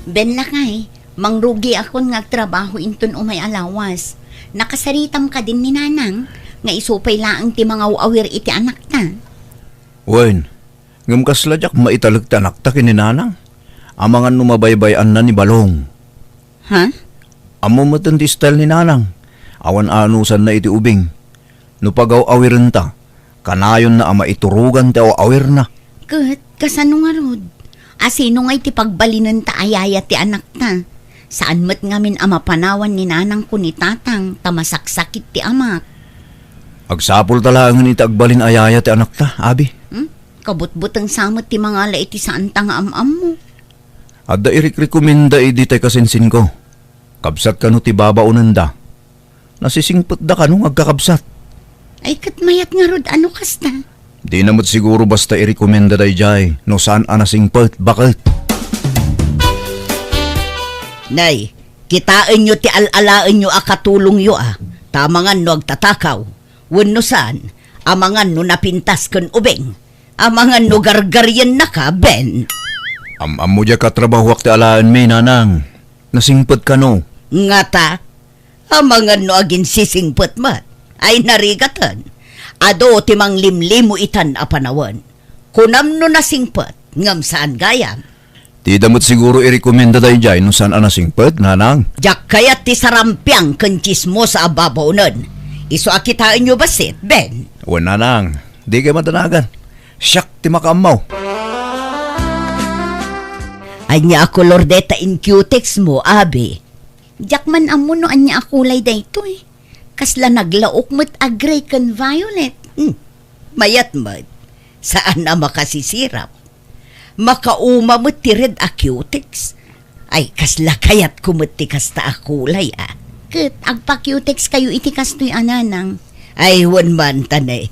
Ben lakay, mangrugi akon nga trabaho inton umay alawas. Nakasaritam ka din ni nanang, nga isupay laang ti mga awir iti anak ta. Wen, ngam kasladyak maitalag ti anak ta kininanang. Amangan numabaybayan na ni Balong. Ha? Amo matan ti style ni nanang. Awan anusan na iti ubing. Nupagaw awiren ta. Kanayon na ama iturugan ti awir na. Kat, kasano nga rod? Asino nga iti pagbalinan ta ayaya ti anak ta? Saan mat ngamin ama panawan ni nanang ko ni tatang tamasaksakit ti amak? Agsapol talangan iti agbalin ayaya ti anak ta, abi. Kabutbutang samot ti mga ala iti saan ta nga am mo. Adda irik-rekomenda idi tay kasensin ko. Kabsat ka no ti babaunan da. Nasisingpot da ka nung agkakabsat. Ay kat mayat nga rod ano kasta? Di namat siguro basta irekomenda day jay no saan anasingpot, bakit? Nay, kitain nyo ti alalaan nyo akatulong yo ah. Tamangan no agtatakaw. Wano saan, amangan no napintas kan ubeng. Amangan no gargaryan na ka, Ben. Am mo dya katrabahwak ti alaan may nanang. Nasingpot ka no. Nga ta, amangan no agin sisingpot mat. Ay narigatan. Ado ti mang limlimo itan apanawan. Kunam no nasingpot, ngam saan gayam. Di damot siguro irekomenda day jay no saan anasingpot, nanang. Jak kayat ti sarampiang kencis mo sa ababaw nun. Iso akitain nyo basit, Ben? O nanang, di kayo matanagan. Siyak ti makamaw. Anya ako lordeta in cutex mo, abi. Jak man amo no anya akulay da ito eh. Kasla naglaok mo't agray kan violet. Mayat mo't. Saan na makasisirap? Makauma mo't ti red a cutex. Ay kasla kayat kumot ti kasta akulay ah. Kat agpa-cutex kayo iti kastoy ananang. Ay wan man tanay.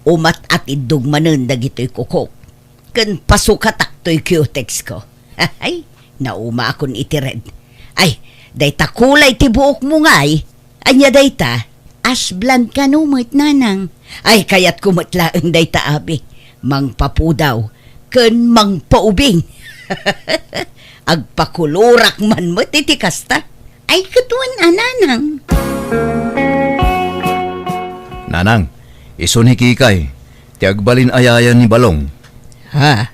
Umat at idugmanan dagito'y kukok. Kan pasukatak to'y cutex ko. Ay, nauma akon iti red. Ay, dayta kulay ti buok mo ngay. Anya dayta, ash blonde ka numot nanang. Ay, kayat kumatlaang dayta abi. Mangpapudaw, ken mangpaubing. Agpakulurak man mo iti kasta. Ay, katuan ananang. Nanang, iso ni Kikay. Ti agbalin ayayan ni Balong. Ha?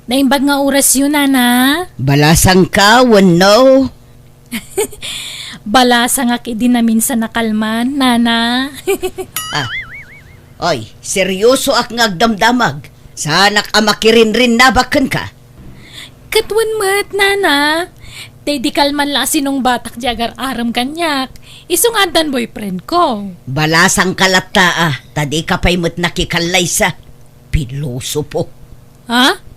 Naimbag nga oras yun, nana. Balasang ka, no? Balasa nga kidi namin sa nakalman, nana. Oy, seryoso ak ngagdamdamag. Sanak amakirin rin nabakan ka. Katwan mat, nana. Tay di kalman la sinong batak jagar aram kanyak. Isong adan boyfriend ko. Balasang kalata tadi ka pa'y mo't nakikalay sa piloso po. Ha?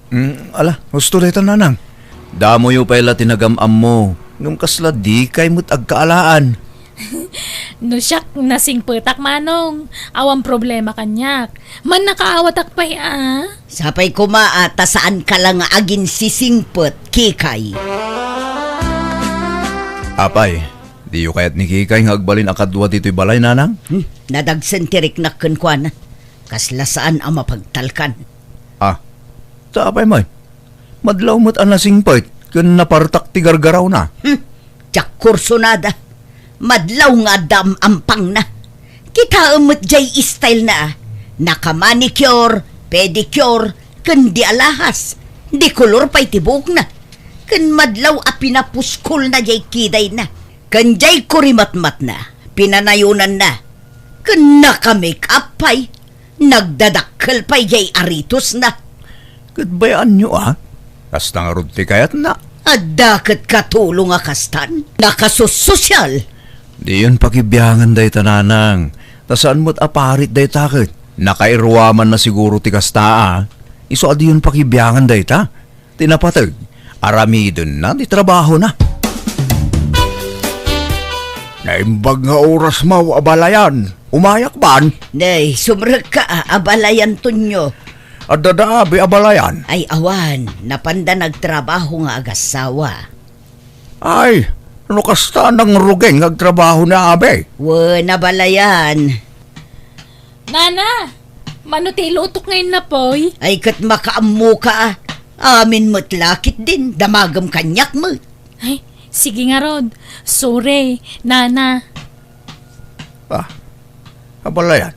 Ala, gusto dito nanang. Damo yung pala tinagamam mo. Ngam kasla di kay mo't agkaalaan. No siyak nasing petak manong. Awang problema kanyak. Man nakaawatak pa'y Sapay kumaata saan ka lang agin sisingpot, Kikay. Apay, di yung kayat ni Kikay nga agbalin akadwa dito'y balay, nanang? Nadagsan tirik na kunkwana. Kasla saan ang mapagtalkan. Apay man, madlaw mo't anasing pait, kun napartak ti gargaraw na. Tsak kursonada. Madlaw nga dam ampang na. Kita umot jay style na. Nakamanicure, pedicure, kun di alahas. Di kolor pa'y tibok na. Kun madlaw a pinapuskol na jay kiday na. Kun jay kurimatmat na. Pinanayunan na. Kun naka-make up pa'y. Nagdadakkel pa'y jay aritos na. Kadbayaan nyo Kasta nga rod ti kayat na. Addakat katulong akastan. Nakasusosyal. Di yun pakibiyangan day tananang. Tasaan mo't aparit day takit. Nakairwaman na siguro ti kasta Iso adi yun pakibiyangan day ta. Tinapatag. Aramidon na, di trabaho na. Naimbag nga oras mo, abalayan. Umayak ban? Nay, sumrag ka abalayan tunyo. At dadaabi abalayan. Ay awan, napanda nagtrabaho nga agasawa. Ay, ano kasta ng rugeng nagtrabaho na abe? Nabalayan. Nana, manuti lutok ngayon na poy. Ay kat makaamu ka Amin mo't lakit din, damagam kanyak mo. Ay, sige nga Rod. Sorry, Nana. Abalayan.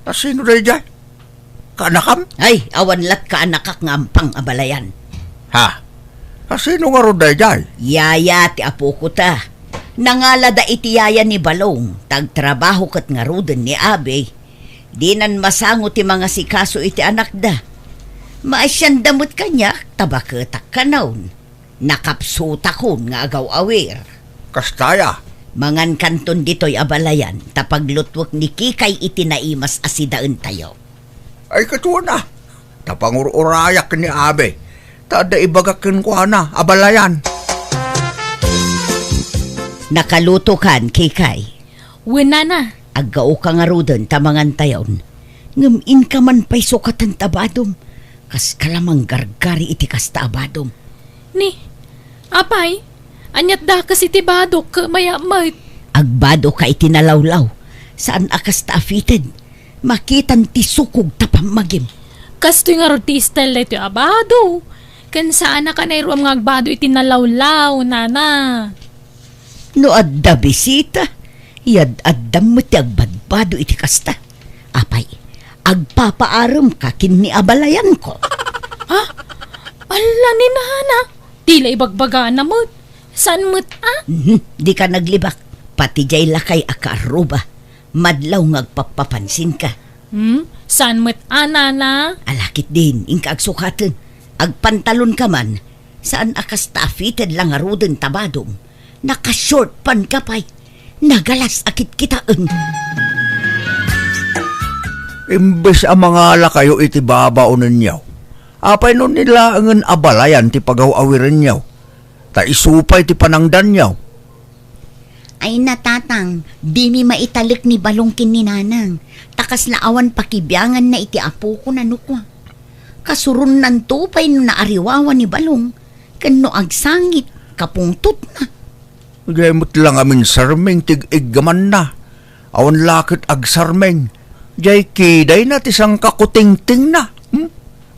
Sino day dyan? Kanakam? Ay, awan lat ka anakak nga ampang abalayan. Ha? Sino nga ro day dyan? Yaya ti apo ko ta. Nangalada iti yaya ni Balong. Tagtrabaho kat nga ruden ni Abe. Di nan masango ti mga sikaso iti anak da. Maasyan damot kanya, tabaketak kanaon. Nakapsuta kon nga agaw awir. Kastaya. Mangan kanton dito'y abalayan, tapaglutwak ni Kikay itinaimas asidaan tayo. Ay katuwa na. Tapangururayak ni Abe. Tada ibagakin ko na, abalayan. Nakaluto kan, Kikay. Wen, Nana. Agao ka nga ruden tamangan tayon. Ngamin ka man pa'y sukatan tabadom. Kas kalamang gargari iti kasta abadom. Ni, apay, anyat da kasi tibado ka maya-mayt. Agbado ka itinalawlaw. Saan akas taafited? Makitan ti sukog tapamagim. Kasto nga rotistel na ito abado. Kan saan na ka na iruam nga agbado itinalawlaw, Nana. No adda bisita, yad addam mo ti agbadbado iti kasta. Apay, agpapaaram ka kin ni abalayan ko. Ala ni Nana. Tila ibagbaga na mo. Saan mo't Di ka naglibak. Pati jay lakay akaaruba. Madlaw ngagpapapansin ka. Saan mo't Nana? Alakit din, ingka agsukatan. Agpantalon ka man. Saan akas taafited lang aruden tabadom. Naka-short pan ka pa'y. Nagalas akit kitaan. Imbes ang mga ala kayo iti babaonan niyaw. Apay nun nila ang abalayan ti pagaw-awiran niyaw. Ta isupay ti panangdan niyaw. Ay natatang, di mi maitalik ni Balongkin ni Nanang. Takas laawan pakibyangan na iti apo ko na nukwa. Kasurun nan tupay no naariwawan ni Balong. Kano agsangit, kapungtot na. Gamot lang amin sarmeng tig-iggaman na. Awan lakit agsarmeng. Jay kiday na tisang kakuting-ting na.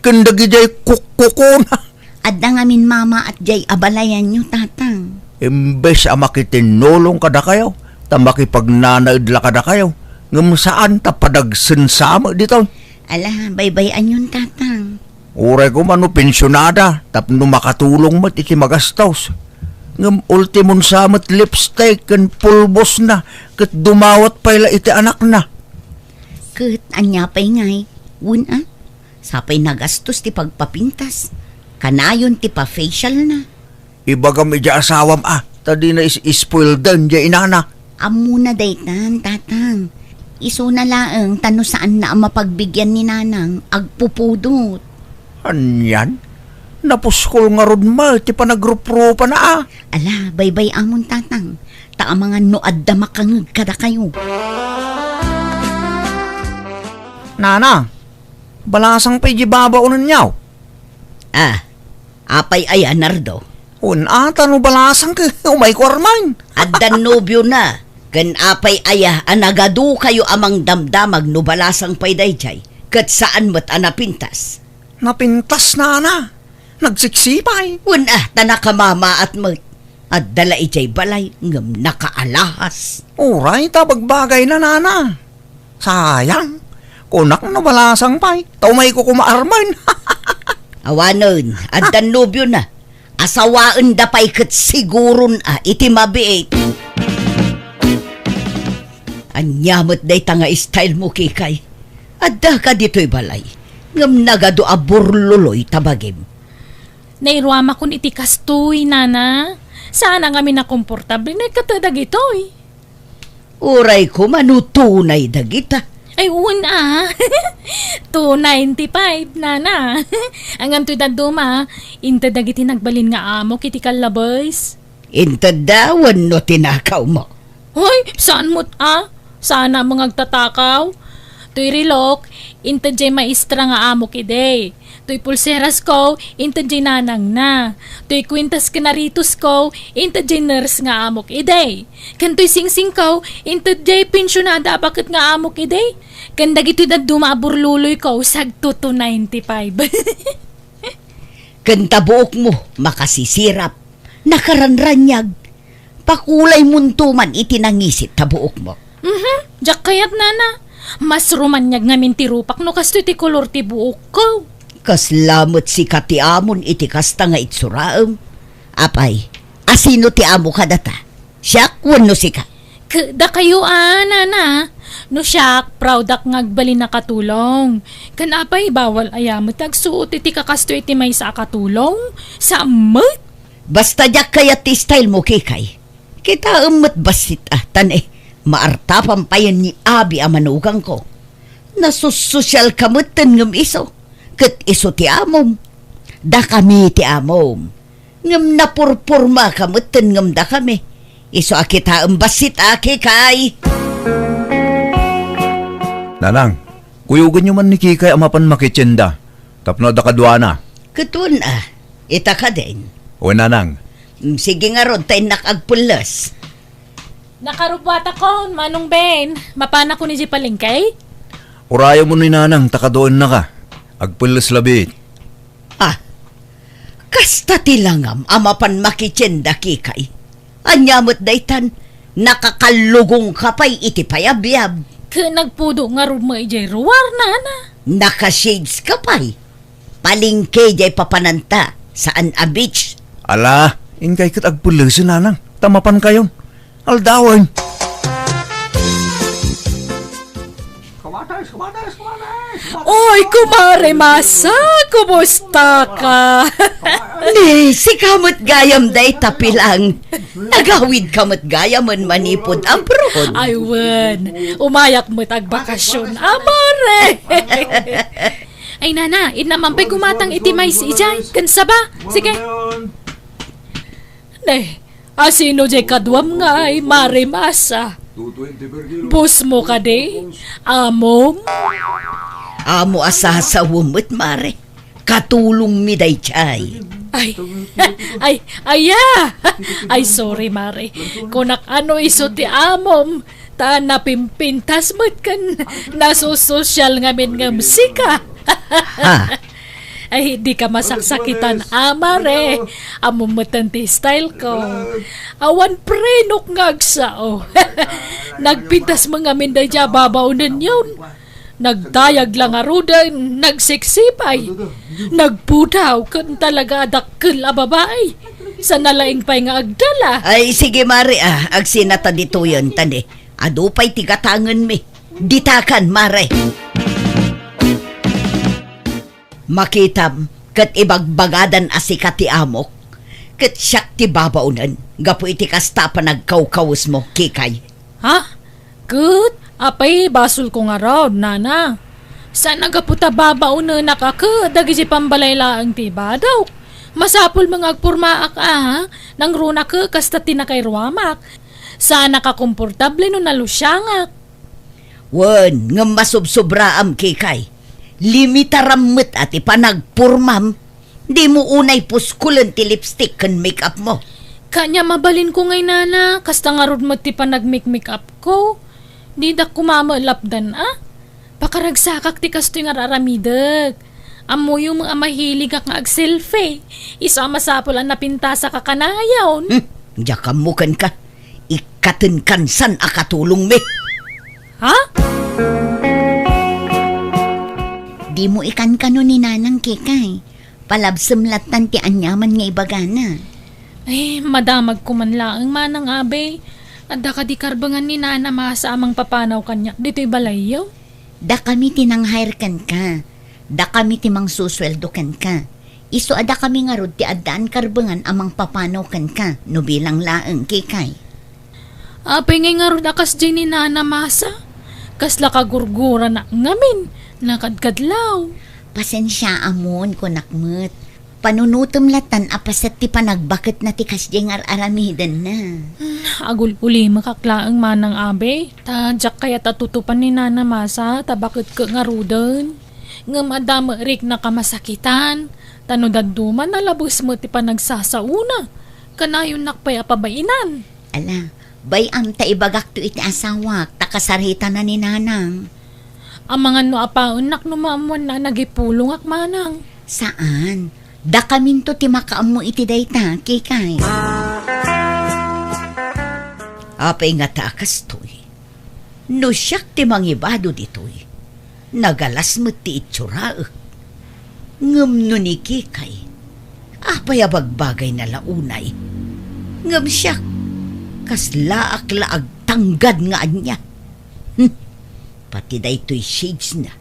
Kandagi jay kukuko na. Adda ngamin mama at jay abalayan nyo, tatang. Imbes a makitinulong kada kayo, ta makipagnanaidla kada kayo, ngam saan ta padagsinsama dito. Ala, baybayan yun, tatang. Uray ko mano pensyonada, tapno makatulong mat iti magastos. Ngam ultimon samat lipstick kan pulbos na, kat dumawat pala iti anak na. Kat anya pa'y ngay, wun sapay nagastos ti pagpapintas. Kanayon ti pa-facial na. Ibagam ija asawam tadi na is-spoil dan ja inana. Amo na daytan, tatang. Iso na laang tano saan na ang mapagbigyan ni Nanang agpupudot. Anyan? Napuskol nga rod ma, ti panagrup-rupa na Ala, baybay amon, tatang. Ta ang mga noad da makangag kada kayo. Nana, balasang pa ijibabaonan niyaw. Apay ay Nardo. Tano balasang ka, umay ko arman. Addan nobyo na. Kan apay aya anagadu kayo amang damdamag no balasang pay dayjay. Kat saan mo't anapintas. Napintas na. Nagsiksipay. Tanakamama at mag. At dala ijay balay ngam nakaalahas. Uray, tabagbagay na nana. Sayang. Kunak na balasang pay. Taumay ko kumaarman. Awanon, addan nobyo na. Asawaan da pay kat siguron iti mabiit. Anyamot day tanga style mo, Kikay. Adda ka dito'y balay. Ngam nagado aburluloy tabagim. Nairuama kun iti kastoy, Nana. Sana kami na komportable na katadag ito'y. Uray ko manutunay dagita. Ay, 295, Nana. Ang antoy daduma, inta dagiti nagbalin nga amo kiti kalabays. Intadawan no tinakaw mo. Hoy, saan mo't Sana mga agtatakaw. Tuy rilok, inta jay maestra nga amo kiday. Tuy pulseras ko, inta jay nanang na. Tuy kwintas kanaritos ko, inta jay nurse nga amo kiday. Kan tuy singsing ko, inta jay pensyonada bakit nga amo kiday. Kan dagito da dumaburluloy ko, sag 295. Kanta buok mo, makasisirap. Nakaranranyag. Pakulay muntuman itinangisit tabuok mo. Jak kayat nana. Mas romanyag nga mintirupak no kasto iti kolor ti buok ko. Kaslamot si kati amon iti kasta nga itsuraem. Apay, asino ti amo ka data? Siya, wano si ka. Da kayo nana. No siya, proud ak ngagbali na katulong. Kanapay bawal ayamot agsuot iti kakasto iti may sa katulong. Sa amot. Basta jak kaya ti style mo kikay. Kita umot basit tane. Maartapan pa yan ni Abi ang manugang ko. Nasusosyal kamutan ngam iso. Kat iso ti amom. Da kami ti amom. Ngam napurpurma kamutan ngam da kami. Iso akita ang basit kay. Nanang, kuyugan nyo man ni Kikay ang mapan makitsenda. Tapno da kadwana. Katun ita ka din. O nanang, Sige nga ron, tayo nakagpulas. Nakarubata ko, Manong Ben. Mapana ko ni si Palengkay? urayo mo ni nanang takadoon na ka. Agpulas labit. Kasta tilangam amapan makitsenda kikay. Anyamot daytan, nakakalugong kapay iti payabyab. Nagpudo nga rin mo ijay ruwar nana. Naka-shades kapay. Palingke jay papananta saan a beach. Ala, inkay kat agpulas nanang. Tamapan kayon. Aldawan. Oy, kumare Masa, kumusta ka? Ni, si kamot gayam day tapilang. Nagawid kamot gayaman manipod abroad. Aywan, umayak mo tagbakasyon, amare. Ay nana, inamampay gumatang itimay si Ijay, kansa ba? Sige. Ne, asino jay kadwam nga ay mare Masa. Bus mo ka de, amom. Amo asa sa wumot mare. Katulong mi day chay. Ay, sorry, Mare. Kunak ano iso ti amom, ta napimpintas mo't kan nasusosyal ngamin ng musika. Ay, di ka masaksakitan, Mare. Amumatan ti style ko. Awan prenok ngagsao. Nagpintas mga minday dya babaunan yun. Nagdayag lang arudan, nagsiksipay. Nagpudaw kan talaga dakkel a babae. Sa nalaing pay nga agdala. Ay, sige mare agsinata dito yun tani. Adupay tigatangan mi. Ditakan mare. Makitam, kat ibagbagadan asikati amok. Kat siyak ti babaunan. Gapo iti kasta pa nagkawkawas mo, kikay. Ha? Good? Apay, basol ko nga raw, nana. Saan nagaputa babaw na nakaka, dagi si pambalayla ang tiba daw. Masapul mga agpurmaak nang runa ka kasta tinakay ruwamak. Sana ka komportable no nalusyangak. Wan, nga masubsobraam kikay. Limitarammet ati panagpurmam. Di mo unay puskulan ti lipstick kan make-up mo. Kanya mabalin ko ngay nana, kasta nga rod mo ti panag-make-up ko. Di da kumama lapdan Pakaragsakak ti kasto nga raramidag. Amo yung mga mahilig nga ag-selfie. Isa masapol ang napintasa ka kanayaw. Diya kamukan ka. Ikatin kansan akatulong mi. Ha? Di mo ikan kano ni nanang kikay. Palabsam latan ti anyaman nga ibagana. Ay, madamag ko man lang manang abe. Adda ka di karbangan ni nana Masa amang papanaw kanya. Dito'y balayaw. Da kami tinang-hire ka. Da kami timang susweldo ka. Iso ada kami nga rod ti addaan karbangan amang papanaw ka. No bilang laeng kikay. Apay ngay nga rod akas dyan ni nana Masa. Kasla kagurgura na ngamin. Nakadkadlaw. Pasensya amon ko nakmet. Panunutom latan apasat ti panagbakit na ti kasjengar aramidan na. Agul-uli makaklaang manang abe. Tadyak kaya tatutupan ni nana Masa tabakit ka nga rudan. Nga madama rik na kamasakitan. Tanudadduman na labos mo ti panagsasauna. Kanayon nakpay apabainan. Ala, bayam ta ibagak to iti asawak takasarita na ni nanang. Ang mga no apaon nak numamuan na nagipulong ak manang. Saan? Da kaminto ti makaam mo iti dayta, kikay. Apay nga takas to'y. No siyak ti mangibado dito'y. Nagalas mo ti itsura. Ngam no ni kikay. Apay abagbagay na launay. Ngam siyak. Kas laak-laag tanggad nga anya. Pati daytoy shades na.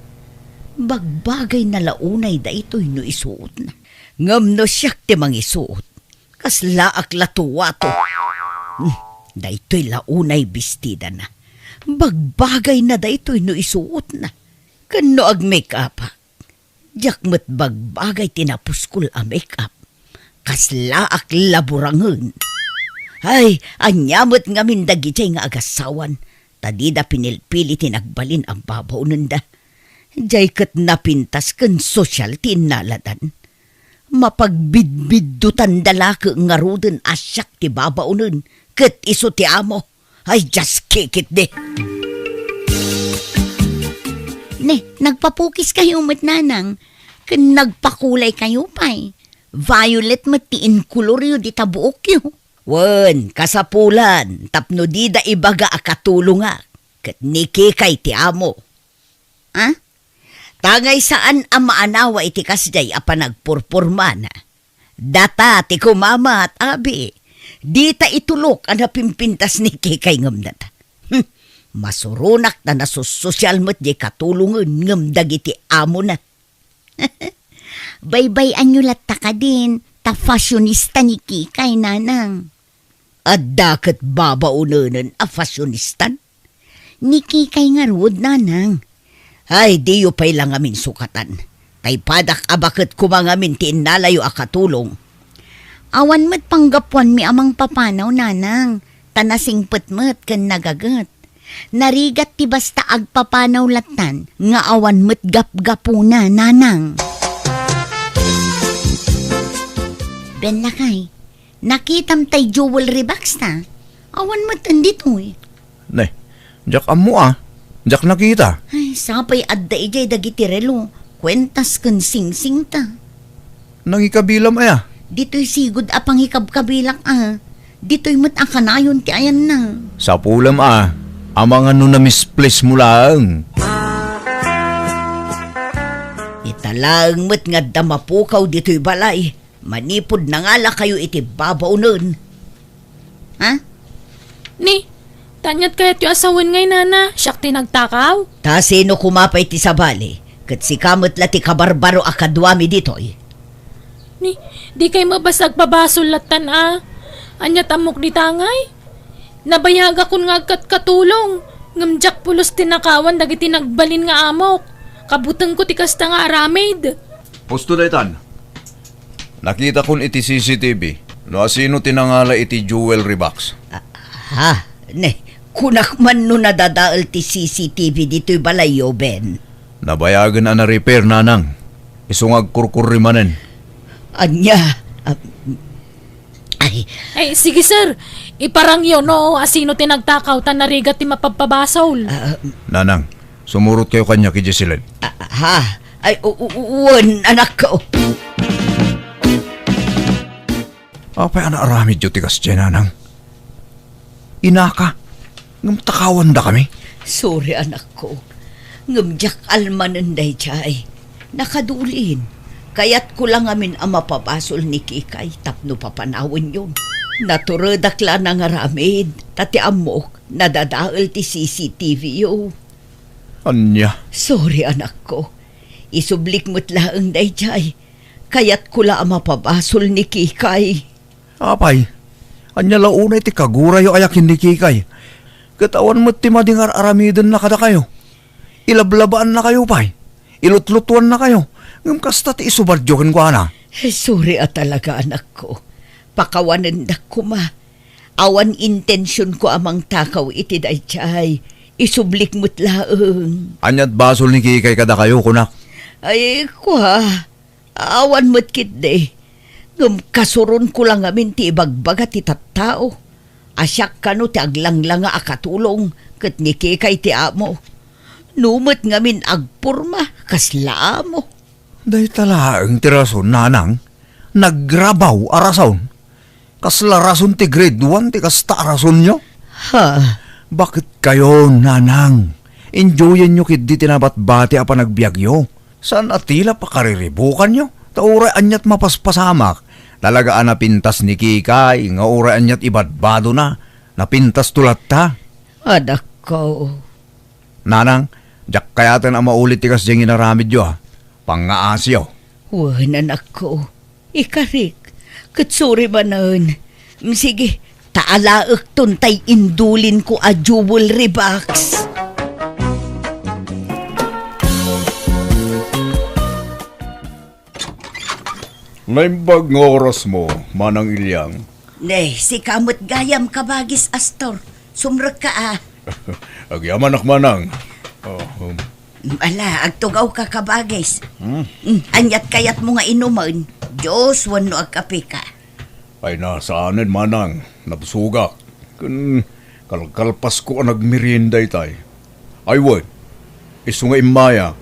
Bagbagay na launay daytoy no isuot na. Ngam no siyak ti mangisuot. Kas laak latuwato. Daytoy launay bestida na. Bagbagay na daytoy no isuot na. Kano ag make-up ha? Diyak mo't bagbagay tinapuskul a make-up. Kas laak laburangon. Ay, anyamot nga mindagitay nga agasawan. Tadida pinilpili tinagbalin ang babaw nunda. Diyay kat napintas kan sosyal tinaladan. Mapagbidbiddutan dalaki nga ruden asyak ti babaw nun. Kat iso ti amo. Ay, just kick it de. Ne, nagpapukis kayo mat nanang. Kan nagpakulay kayo pa'y. Violet mat ti inkuloryo di tabuok yun. Wen, kasapulan, tapno di da ibaga akatulunga, kat niki kay ti amo. Ha? Tagay saan ang maanawa iti kasday apa nagpurpurmana. Data ti kumama at abi, di ta itulok ang napimpintas ni kikay ngam data. Masurunak na nasusosyal mo't di katulungan ngam dagiti amo na. Baybay anyo latta ka din, ta fashionista ni kikay nanang. At dakat babaunanan a fashionistan? Ni kikay nga ruod nanang. Ay, di yu pa'y lang amin sukatan. Tay padak abakat kumangamin ti inalayo akatulong. Awan mo't panggapuan mi amang papanaw nanang. Tanasing putmet kan nagagat. Narigat ti basta agpapanaw latan nga awan mo't gap-gapuna nanang. Ben lakay. Nakitam tay jewelry box ta. Awan mo't andito eh. Ne, jak amo Jak nakita. Ay, sapay adda ijay dagiti relo. Kwentas kan sing-sing ta. Nangikabilam aya. Dito'y sigod apang hikab-kabilak Dito'y mo't ang kanayon ti ayan na. Sa pulam amang ano na misplace mo lang. Italang mo't nga damapukaw dito'y balay. Manipod na nga la kayo iti babaw nun. Ha? Ni, tanyat kaya't yung asawan ngay nana, siyak tinagtakaw. Ta sino kumapay ti sabali, kat si kamot la ti kabarbaro akadwami ditoy. Ni, di kay mabasag pabasol latan Anyat amok di tangay. Nabayaga kun nga katulong. Ngamjak pulos tinakawan dagiti nagbalin nga amok. Kabutang ko ti kasta nga aramid. Pusto daytan. Nakita kon iti CCTV. No asino tinangala iti jewelry box. Ha? Ne, kunak man no nadadaal ti CCTV dito'y balayo, Ben. Nabayagan na repair nanang. Isungag kurkurimanen. Anya? Ay, sige sir. Iparang yun, no? Asino tinagtakaw tan narigat ti mapapabasol. Nanang, sumurot kayo kanya kay Jessilyn. Ha? Ay, uwan, anak ko. Apay ana aramid yu tikas dyan, nanang. Inaka, ngamtakawan da kami. Sorry, anak ko. Ngamjak almanan day chay. Nakadulin. Kaya't ko lang amin ang mapapasol ni Kikay tapno papanawin yun. Naturedak lang ang aramid. Tati amok, nadadaal ti CCTV yo. Anya? Sorry, anak ko. Isublik mo't laang day chay. Kaya't ko lang ang mapapasol ni Kikay. Apay, anya launay ti kagurayo ayakin ni Kikay. Katawan mo't ti madingar aramidin na kada kayo. Ilablabaan na kayo, pay. Ilutlutuan na kayo. Ngam kasta ti isubardyokan ko, ana. Sorry talaga, anak ko. Pakawanan da ko ma. Awan intensyon ko amang takaw iti day chay. Isublik mo't laang. Anyat basol ni Kikay kada kayo, kunak. Ay, kwa. Awan mo't kit de. Ngam kasuron ko lang amin ti ibagbaga ti tattao. Asyak ka no ti aglanglanga akatulong. Kat ni Kikay ti amo. Numot ngamin agpurma, kasla mo. Day talaang tirason, nanang. Naggrabaw arason. Kasla rason ti grade 1 ti kasta arason nyo. Ha? Bakit kayo, nanang? Enjoyin nyo kit di tinabat-bati apa nagbiagyo. Saan atila pa kariribukan nyo? Tauray anyat mapaspasamak. Talagaan na pintas ni Kikay, nga uray anyat ibadbado na. Napintas tulat ta. Anak ko. Nanang, jak kayatan ang maulit tikas diyang inaramid yo ha. Pangaasyaw. Wan, anak ko. Ikarik. Katsuri ba nun? Sige, taalaak tuntay indulin ko a jewelry box. Naimbag ng oras mo, Manang Ilyang. Si kamot gayam kabagis Astor. Sumrag ka Agyaman Manang. Ala, agtugaw ka kabagis. Anyat kayat mo nga inuman. Diyos, wano agkape ka. Ay nasaanin, Manang. Napsugak. Kalkalpas ko ang nagmerienda itay. Ay wad, iso nga imaya.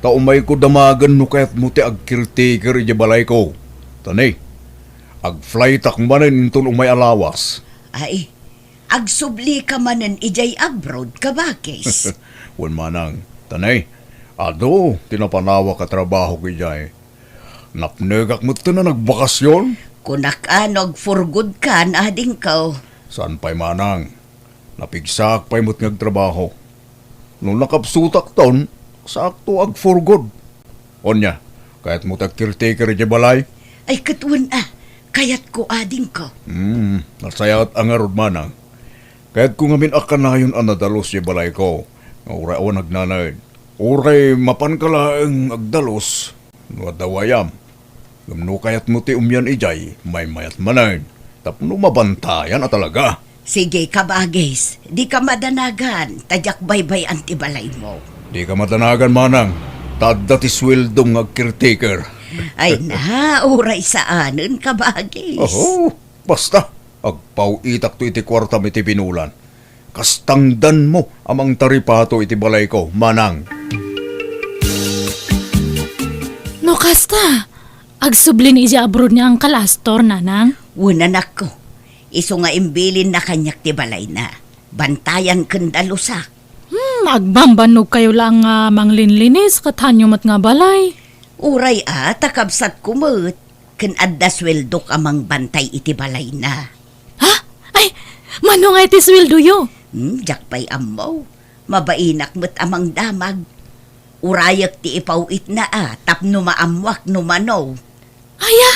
Taumay ko damagan no kaya't mo ti agkirtiker ija balay ko. Tanay, ag-fly takmanin intun umay alawas. Ay, agsubli ka manan ijay abroad kabagis. Wan Manang, tanay, ado, tinapanawa ka trabaho ko ijay. Napnegak mo ito na nagbakasyon? Kunak anog for good ka na ading ka. Saan pa'y Manang? Napigsak pa'y mo't ngagtrabaho. Nung nakapsutak taon, sakto ag for good. Onya, kaya't mo tag-caretaker di balay? Ay katwan kayat ko ading ka. Nasayat ang arod Manang. Kaya't kung amin akanayon ang nadalos di balay ko, nga uray awan nagnanayd. Uray mapankala ang agdalos, nuadawayam. Gamno kaya't mo ti umyan ijay, may mayat manayd. Tapno mabantayan na talaga. Sige kabagis, di ka madanagan, tadyak baybay antibalay mo. Di ka matanagan Manang, tadda ti sweldong ag-caretaker. Ay na, uray saanen kabagis. Oho, basta, agpauitak to iti kwarta iti pinulan. Kastangdan mo amang taripato iti balay ko, Manang. No kasta, agsublin ija abroad niya ang kalastor, nanang. Unanak ko, iso nga imbilin na kanyak ti balay na. Bantayan kandalusak. Agbambanog kayo lang nga manglinlinis katanyo mat nga balay. Uray takabsat kumot. Kan adda sweldok amang bantay iti balay na. Ha? Ay, mano nga iti sweldo yo? Jak pa'y amaw. Mabainak mo't amang damag. Urayak ti ipawit na tapno maamwak no manaw. Aya,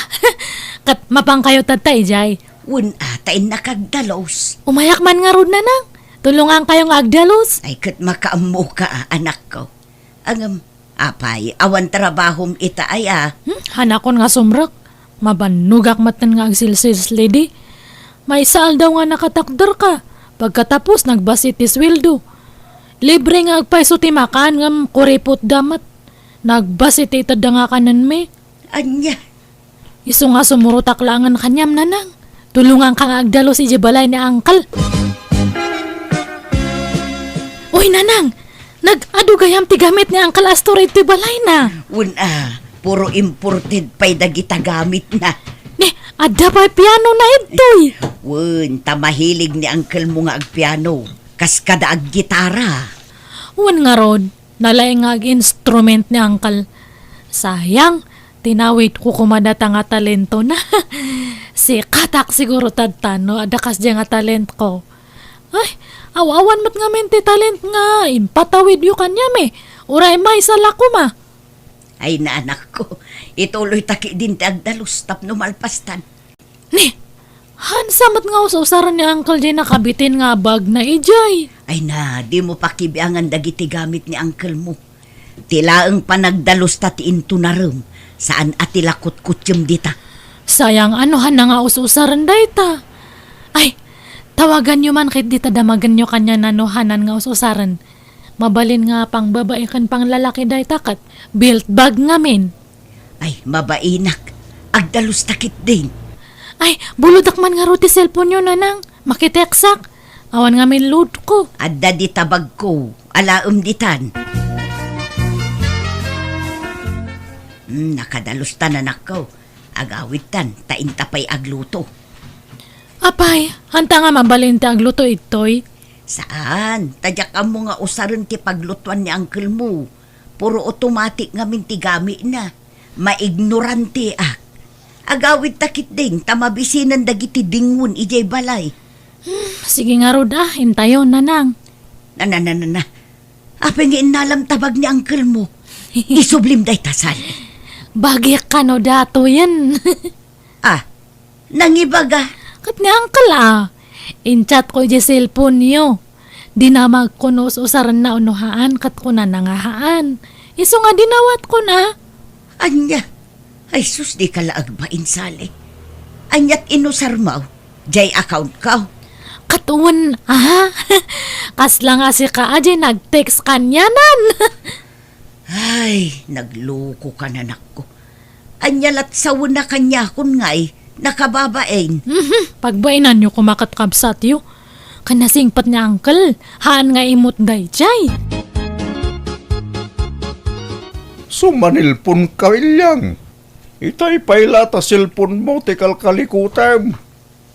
kat mapang kayo tatay jay. Tain nakagdalos. Umayak man nga rod nanang. Tulungan kayong agdalos. Ay kat makaammo ka anak ko. Apay, awan trabahom ita ay Hanakon nga sumrak. Mabanugak matan nga agsilsis lady. May saal daw nga nakatakder ka. Pagkatapos nagbasit ti sweldo. Libre nga agpaiso ti makan ngam kuripot damat. Nagbasit ti tada nga kanan me. Anya, Iso nga sumurutak langan kanyam nanang. Tulungan kang agdalos iji balay ni angkal. Uy nanang, nag-adugayam ti gamit ni Uncle Astor iti balay na. puro imported pa'y dagita gamit na. Adda pa piano na itoy. Tamahilig ni Uncle mo nga agpiano. Kas kada ag gitara. Nga rod, nalay nga ag-instrument ni Uncle. Sayang, tinawid ko kumadata nga talento na. Si katak siguro tadtano, adakas dya nga talent ko. Ay, awawan mo't nga mente talent nga, impatawid yu kanya me. Uray may salako ma. Ay na anak ko, ituloy taki din ti agdalus tapno malpastan. Hansamat nga usaran ni Uncle Jay nakabitin nga bag na ijay. Ay na, di mo pakibiangan dagiti gamit ni Uncle mo. Tilaang panagdalus tati into na rum, saan atilakot kutyum dita. Sayang anuhan na nga usaran dayta. Ay, tawagan nyo man kit dita damagan nyo kanya nanuhanan nga usaran. Mabalin nga pang babae kan pang lalaki dayta kat built bag ngamin. Ay, mabainak, agdalus takit din. Ay, buludak man nga ruti cellphone nyo nanang. Makiteksak. Awan nga min load ko. Adda di tabag ko, alaom ditan. Nakadalus tanan ako. Agawid tan, taintapay agluto. Apay, hanta nga mabalin ti agluto itoy. Saan? Tadyak ang mga usaran ti paglutuan ni uncle mo. Puro automatic nga mintigami na. Maignorante Agawid takit ding, tamabisinan dagiti dingun ijay balay. Sige nga rod hintayon nanang. Na. Apeng inalam tabag ni uncle mo. Isublim day tasal. Bagyak ka no dato yan. Nangibaga. Kat ni uncle in-chat ko di cellphone niyo. Di na magkunos usaran na unuhaan kat ko na nangahaan. Iso nga dinawat ko na. Anya. Ay sus, di ka laag ba insali? Anyat inusarmaw. Jay account ka. Katuon, kas lang nga si Kaaji nag-text kanyanan. Ay, nagloko ka na nako. Anyalat sa na kanya kun nga'y nakababain. Pagbainan nyo kumakatkabsat yo. Kanasingpat niya uncle, haan nga imot day jay. Sumanilpon ka, Ilyang. Itay paila ta cellphone mo, tikal kalikutem.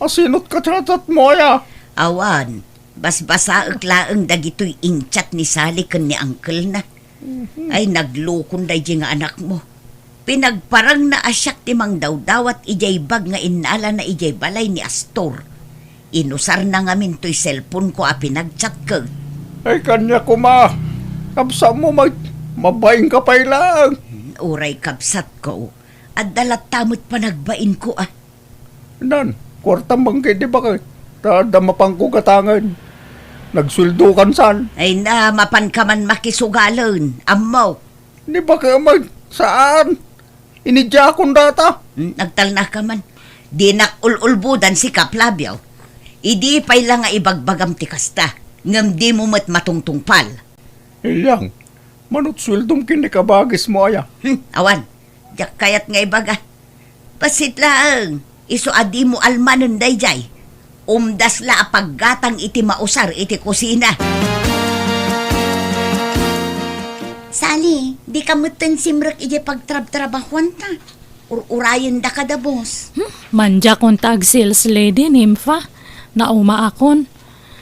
Asinot ka chatat mo, Awan, basbasaak laang dagito'y inchat ni Sally kan ni uncle na. Ay naglukon day nga anak mo. Pinagparang na asyak timang dawdawat ijay bag nga inala na ijay balay ni Astor. Inusar na nga min to'y cellphone ko pinagchat ka. Ay kanya ko kapsa mo mabaing ka pailang. Uray kabsat ko. At dalat tamot pa nagbain ko Nan, kwartang bangkay di ba kay? Tadamapang ko katangan. Nagsuldo kan san. Ay na, mapan ka man makisugalan. Amaw. Di ba kayo saan? Inidya akong data. Nagtalna ka man. Di nakululbudan si Kaplabyaw. Idi pa'y lang nga ibagbagam ti kasta. Ngam di mo mat matungtungpal. Ilyang, manot suldom kinikabagis mo Awan. Diyak kayat nga ibaga. Pasit laang. Iso adi mo almanon day jay. Umdas la paggatang iti mausar iti kusina. Sali, di ka mutan simrak iti pagtrab-trabahuan ta. Urayan da ka da, boss. Manja kong tag sales lady nimfa. Nauma akon.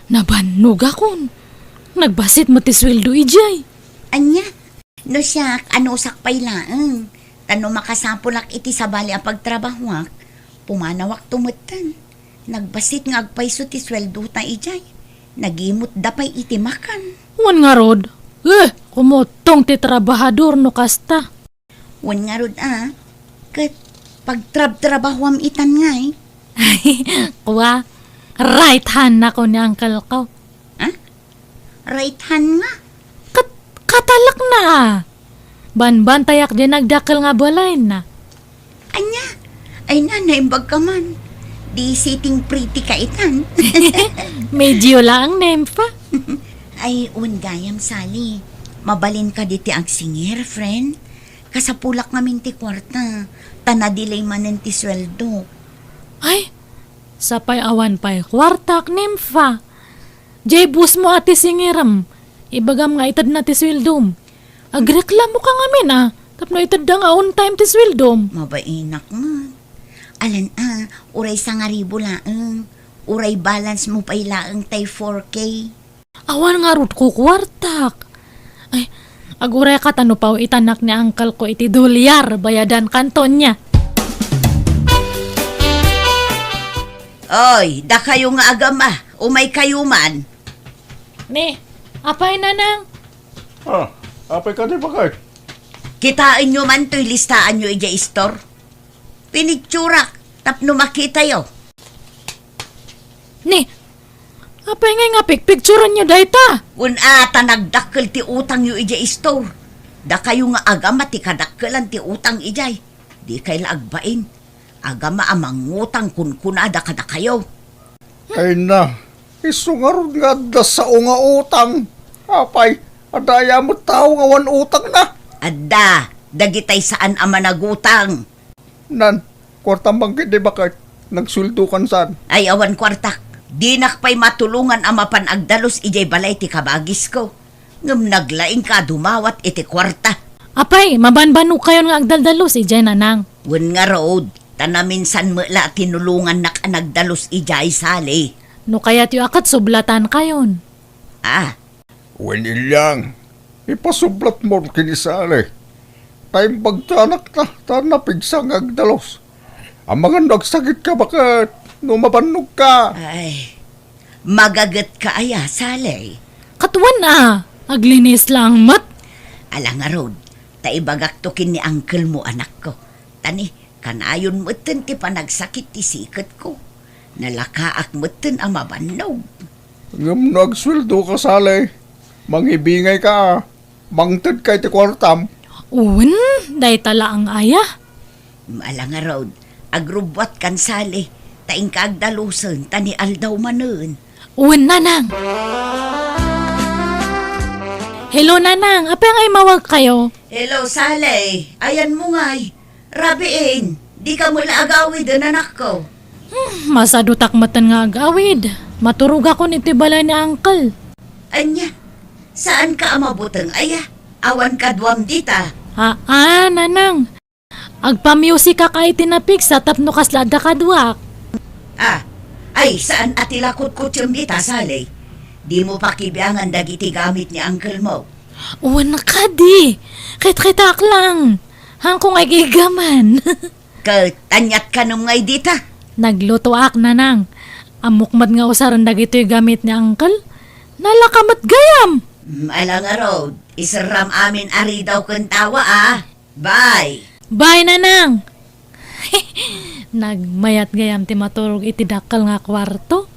Nabannog akon. Nagbasit mo ti sweldo ijay. Anya, no siya, ano sakpay laang. Tano makasapulak iti sabali ang pagtrabahuak, pumanawak tumutan. Nagbasit nga agpaiso ti sweldo ta ijay. Nagimot dapay iti makan. Wan nga rod. Kumutong ti trabahador no kasta. Wan nga rod kat pagtrab-trabahuam itan nga Kuwa, right hand na ko ni uncle ko. Right hand nga. Katalak na Banban tayak di nagdakil nga balay na. Anya, ay naimbag ka man. Di sitting pretty ka itan. Medyo lang nempa. Ay, gayam Sally. Mabalin ka diti ang singer, friend. Kasapulak ngamin ti kwarta. Tanadilay manen ti sweldo. Ay, sapay awan pa'y kwartak nempa. Jay bus mo ati singiram. Ibagam nga itad na ti swildom. Agreklamo ka ngamin tapno itad da nga on time ti swildom. Mabainak nga. Alan uray sa nga ribo laang. Uray balance mo pa'y laang tay 4K. Awan nga rut ko kwartak. Ay, aguray ka tano pa itanak ni uncle ko iti dolyar bayadan kanton niya. Oy, da kayo nga agama. Umay kayo man. Ne, apay nanang? Apay ka di ba kay? Kitain nyo man to'y listaan nyo ija store. Pinicturak, tapno makita yo. Ne, apay nga picturean nyo dayta. Ata nagdakkel ti utang yo ija store. Da kayo nga agama ti kadakkelan ti utang ijay. Di kay laagbain. Agama amang utang kunkunada kada kayo. Ay na, isungarod nga da sa nga utang. Apay, adaya mo tao nga wan utang na. Adda, dagitay saan ama nagutang. Nan, kwartang bangkit di ba kay? Nagsuldo kan saan? Ay awan kwartak. Di nakpay matulungan ama pan agdalos ijay balay ti kabagis ko. Ngam naglaing ka dumawat iti kwarta. Apay, mabanbano kayo nga agdaldalo si Jen nanang. Wen nga road, Tanaminsan mo la tinulungan na ka nagdalos ijay sali. No kaya't yu akat sublatan kayon. Ah, Wen ilyang, ipasublat mo kinisali. Tayong pagtanak na, tanapig agdalos. Ang mga nagsakit ka bakit? Numabanog ka. ay, magagat ka aya sali. Katuan na, aglinis lang mat. Alang nga Rod, taibagak tokin ni uncle mo anak ko. Tani, kanayon mo ti panagsakit ti sikat ko. Nalakaak mo ang mabanog. Ngam nagsweldo ka sali. Mangibingay ka. Mangtid kay ti kwartam. Uwan, day tala ang aya. Alang nga Rod, agrubwat kan sali. Taing kaagdalusan, tani aldaw manun. Uwan, nanang. Hello, nanang. Apa ang ay mawag kayo? Hello, Sally. Ayan mo nga'y. Rabiin, di ka mula agawid ang anak ko. Masado takmatan nga agawid. Maturog ako nito balay ni uncle. Anya, saan ka amabutang aya? Awan ka duwam dita. Nanang. Agpa-music ka kahit tinapig sa tapno kaslada kadwak. Ah, ay saan atilakot ko dita, Sally? Di mo pa kibiyangan dagiti gamit ni uncle mo. Uwan na ka di. Kit-kitak lang. Hangkong ay gigaman. Tanyat ka nung ngay dita. Nagluto ak nanang. Amukmad nga usaran dagito'y gamit ni uncle. Nalakamat gayam. Alang nga Rod, isaram amin ari daw kang tawa ah. Bye. Bye, nanang! Nagmayat gayam ti maturog iti dakal nga kwarto.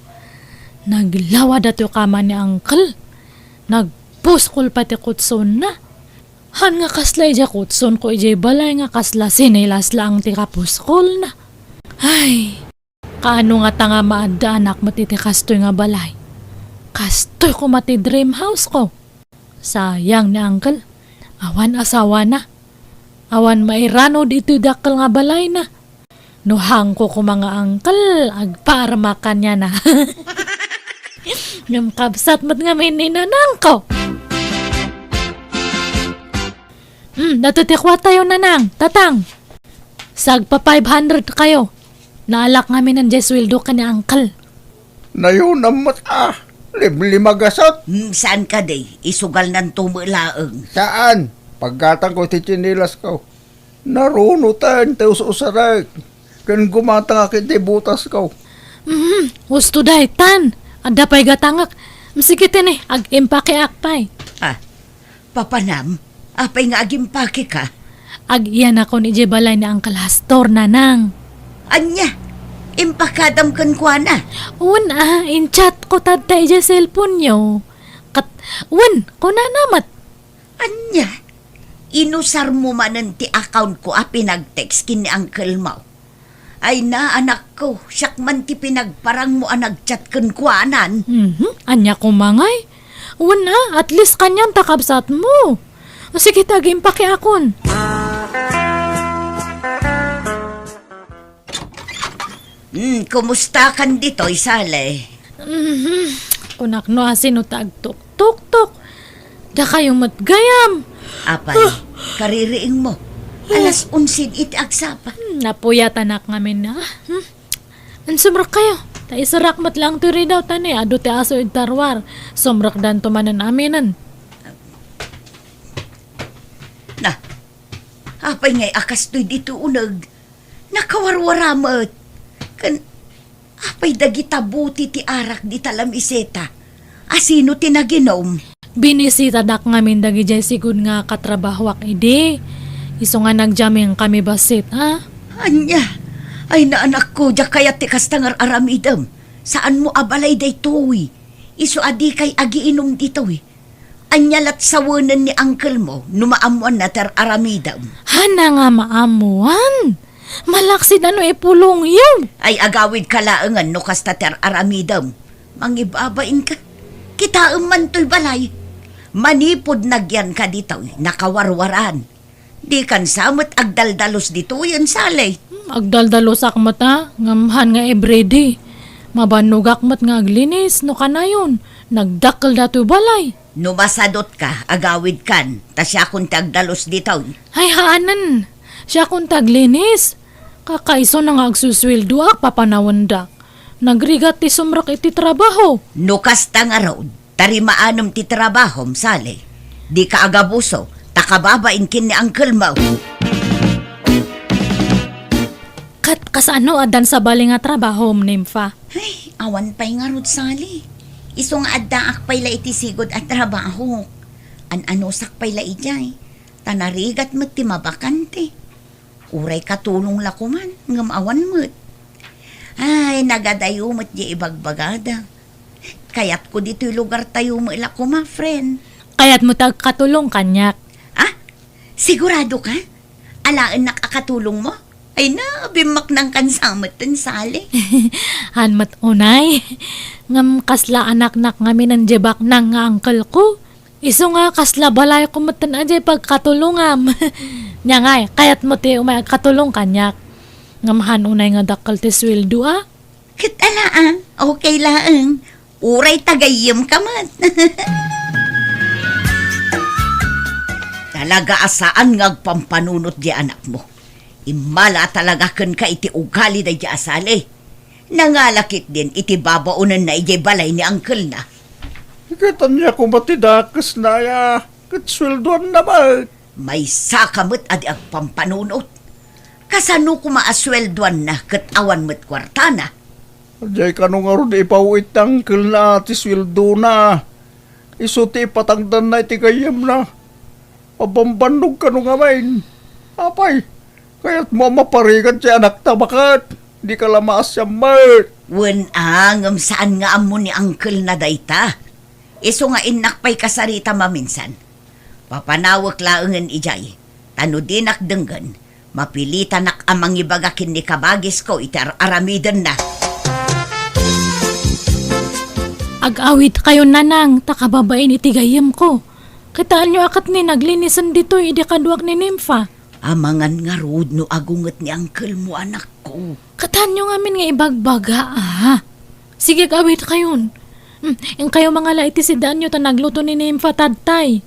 Naglawa dato kama ni uncle. Nagpuskol pati kutson na. Han nga kasla ija kutson ko ija balay nga kasla sinilas lang ti kapuskol na. Ay, kaano nga tanga maada anak mo iti kastoy nga balay. Kastoy ko mati dream house ko. Sayang ni uncle. Awan asawa na. Awan mairano dito dakal nga balay na. Nuhang ko mga angkal, agparma kanya na. Ngam kabsat mat nga may ninanang ko. Natutikwa tayo nanang, tatang. Sagpa 500 kayo. Naalak ngamin ng Jeswildo ka ni angkal. Nayon namat Limlimagasat. Saan ka day? Isugal ng tumulaang. Saan? Pagkatang ko ti chinilas ko. Narunutan tayo sa usaray. Kan gumatang akit butas ko. Gusto dahi tan. Ada pa'y gatangak. Masikitin ag-impake akpay. Ah, papanam, apay nga agimpake ka. Ag-iyan ako ni Jebalay ni Uncle Hastor nanang. Anya, impakadam kan kwa na. Una, in-chat ko tatay sa cellphone nyo. Ko na namat. Anya, inusar mo manan ti account ko pinag-text kin ni Uncle Mau. Ay na anak ko, siyak man ti pinagparang mo nag-chat kan kwanan. Anya ko mangay. Una, at least kanyang takabsat mo. Sige, tagim pakiakon. Kumusta kan dito, Isale? Kunak no asin o tag-tuk-tuk-tuk. Da kayong matgayam. Apay, kaririing mo. Alas 11 iti agsapa. Napuyat anak ngamin na. Ansumrak kayo. Ta isarakmat lang turi daw tani. Ado ti aso tarwar. Sumrak dan tumanan aminan. Na, apay ngay akas to'y dito unag. Nakawarwaramat. Kan, apay dagita buti ti arak di talam iseta. Asino tinaginom? Binisita dak ngamin dagi jay sigud nga katrabahwak ide. Iso nga nagjaming kami basit, ha? Anya, ay na anak ko, diya kaya ti kastangar aramidam. Saan mo abalay day to'y? Iso adi kay agiinom dito eh. Anyalat sawanan ni uncle mo, numaamuan na ter aramidam. Hana nga maamuan. Malaksid ano ipulong yun. Ay agawid kalaangan no kasta ter aramidam. Mangibabain ka. Kita man to'y balay. Manipod nagyan ka dito, nakawarwaran. Di kan samot agdaldalos dito yan salay. Agdaldalos akmat ha, ngamhan nga everyday. Mabanog akmat nga aglinis, no ka na yun. Nagdakal dato balay. Numasadot ka, agawid kan, ta siya kung tagdalos dito. Ay haanan, siya kung taglinis. Kakaiso na nga agsusweldo ak papanawanda. Nagrigat ti sumrak iti trabaho. Nukas ta nga raw, tarimaanam ti trabahom, sali. Di ka agabuso, takababain kin ni Uncle Mau. Kat kasano adan sa bali nga trabaho, Nympha? Ay, awan pa'y nga rod, sali. Iso nga addaak pa'y la iti sigod at trabaho. An-anosak pa'y la ijay. Tanarigat mo't ti mabakante. Uray katulong lakuman, ngam awan mo't. Ay, nagadayo mo't di ibagbagada. Kayat ko dito'y lugar tayo mo ilakuma, friend. Kaya't mo katulong kanyak. Ah, sigurado ka? Alaan nakakatulong mo? Ay na, bimak ng kansamot ten sali. Hanmat unay. Ngam kasla anak-nak ngamin ang jebak nang nga uncle ko. Iso nga kasla balay ko matan ajay pagkatulungam. Nya ngay, kayat mo ti umay katulong kanyak. Ngam unay nga dakal ti sweldo ah. Kit alaan, okay laang. Uray tagayim ka man. Talaga asaan ngagpampanunot di anak mo. Imala talaga kan ka iti ugali da di asali. Nangalakit din iti babaunan na iti balay ni uncle na. Kita niya kung matidakas na ya. Katsweldoan naman. May sakamot adi ang pampanunot. Kasano ko maasweldoan na kat awan mo't kwartana. Ajay ka nung aron ipawit ang kil na ati sweldo na. Iso ti patangdan na iti kayam na. Pabambanog ka nung amain. Apay, kaya't mo maparigan si anak tabakat. Di ka lamaas siya mat. Wen angam saan nga amo ni uncle na dayta. Iso nga inakpay kasarita maminsan. Papanawak laangan ijay. Tano dinak denggan. Mapilitan nak amang ibagakin ni kabagis ko itar aramidan na. Ag-awit kayo nanang, takababain itigayam ko. Kitaan nyo akat ni naglinisan dito idikaduak ni Nympha. Amangan nga rod no agunget ni uncle mo anak ko. Kataan nyo ngamin nga ibagbaga ah. Sige agawit kayon. Yung kayo mga laiti si Danyo ta nagluto ni Nympha tadtay.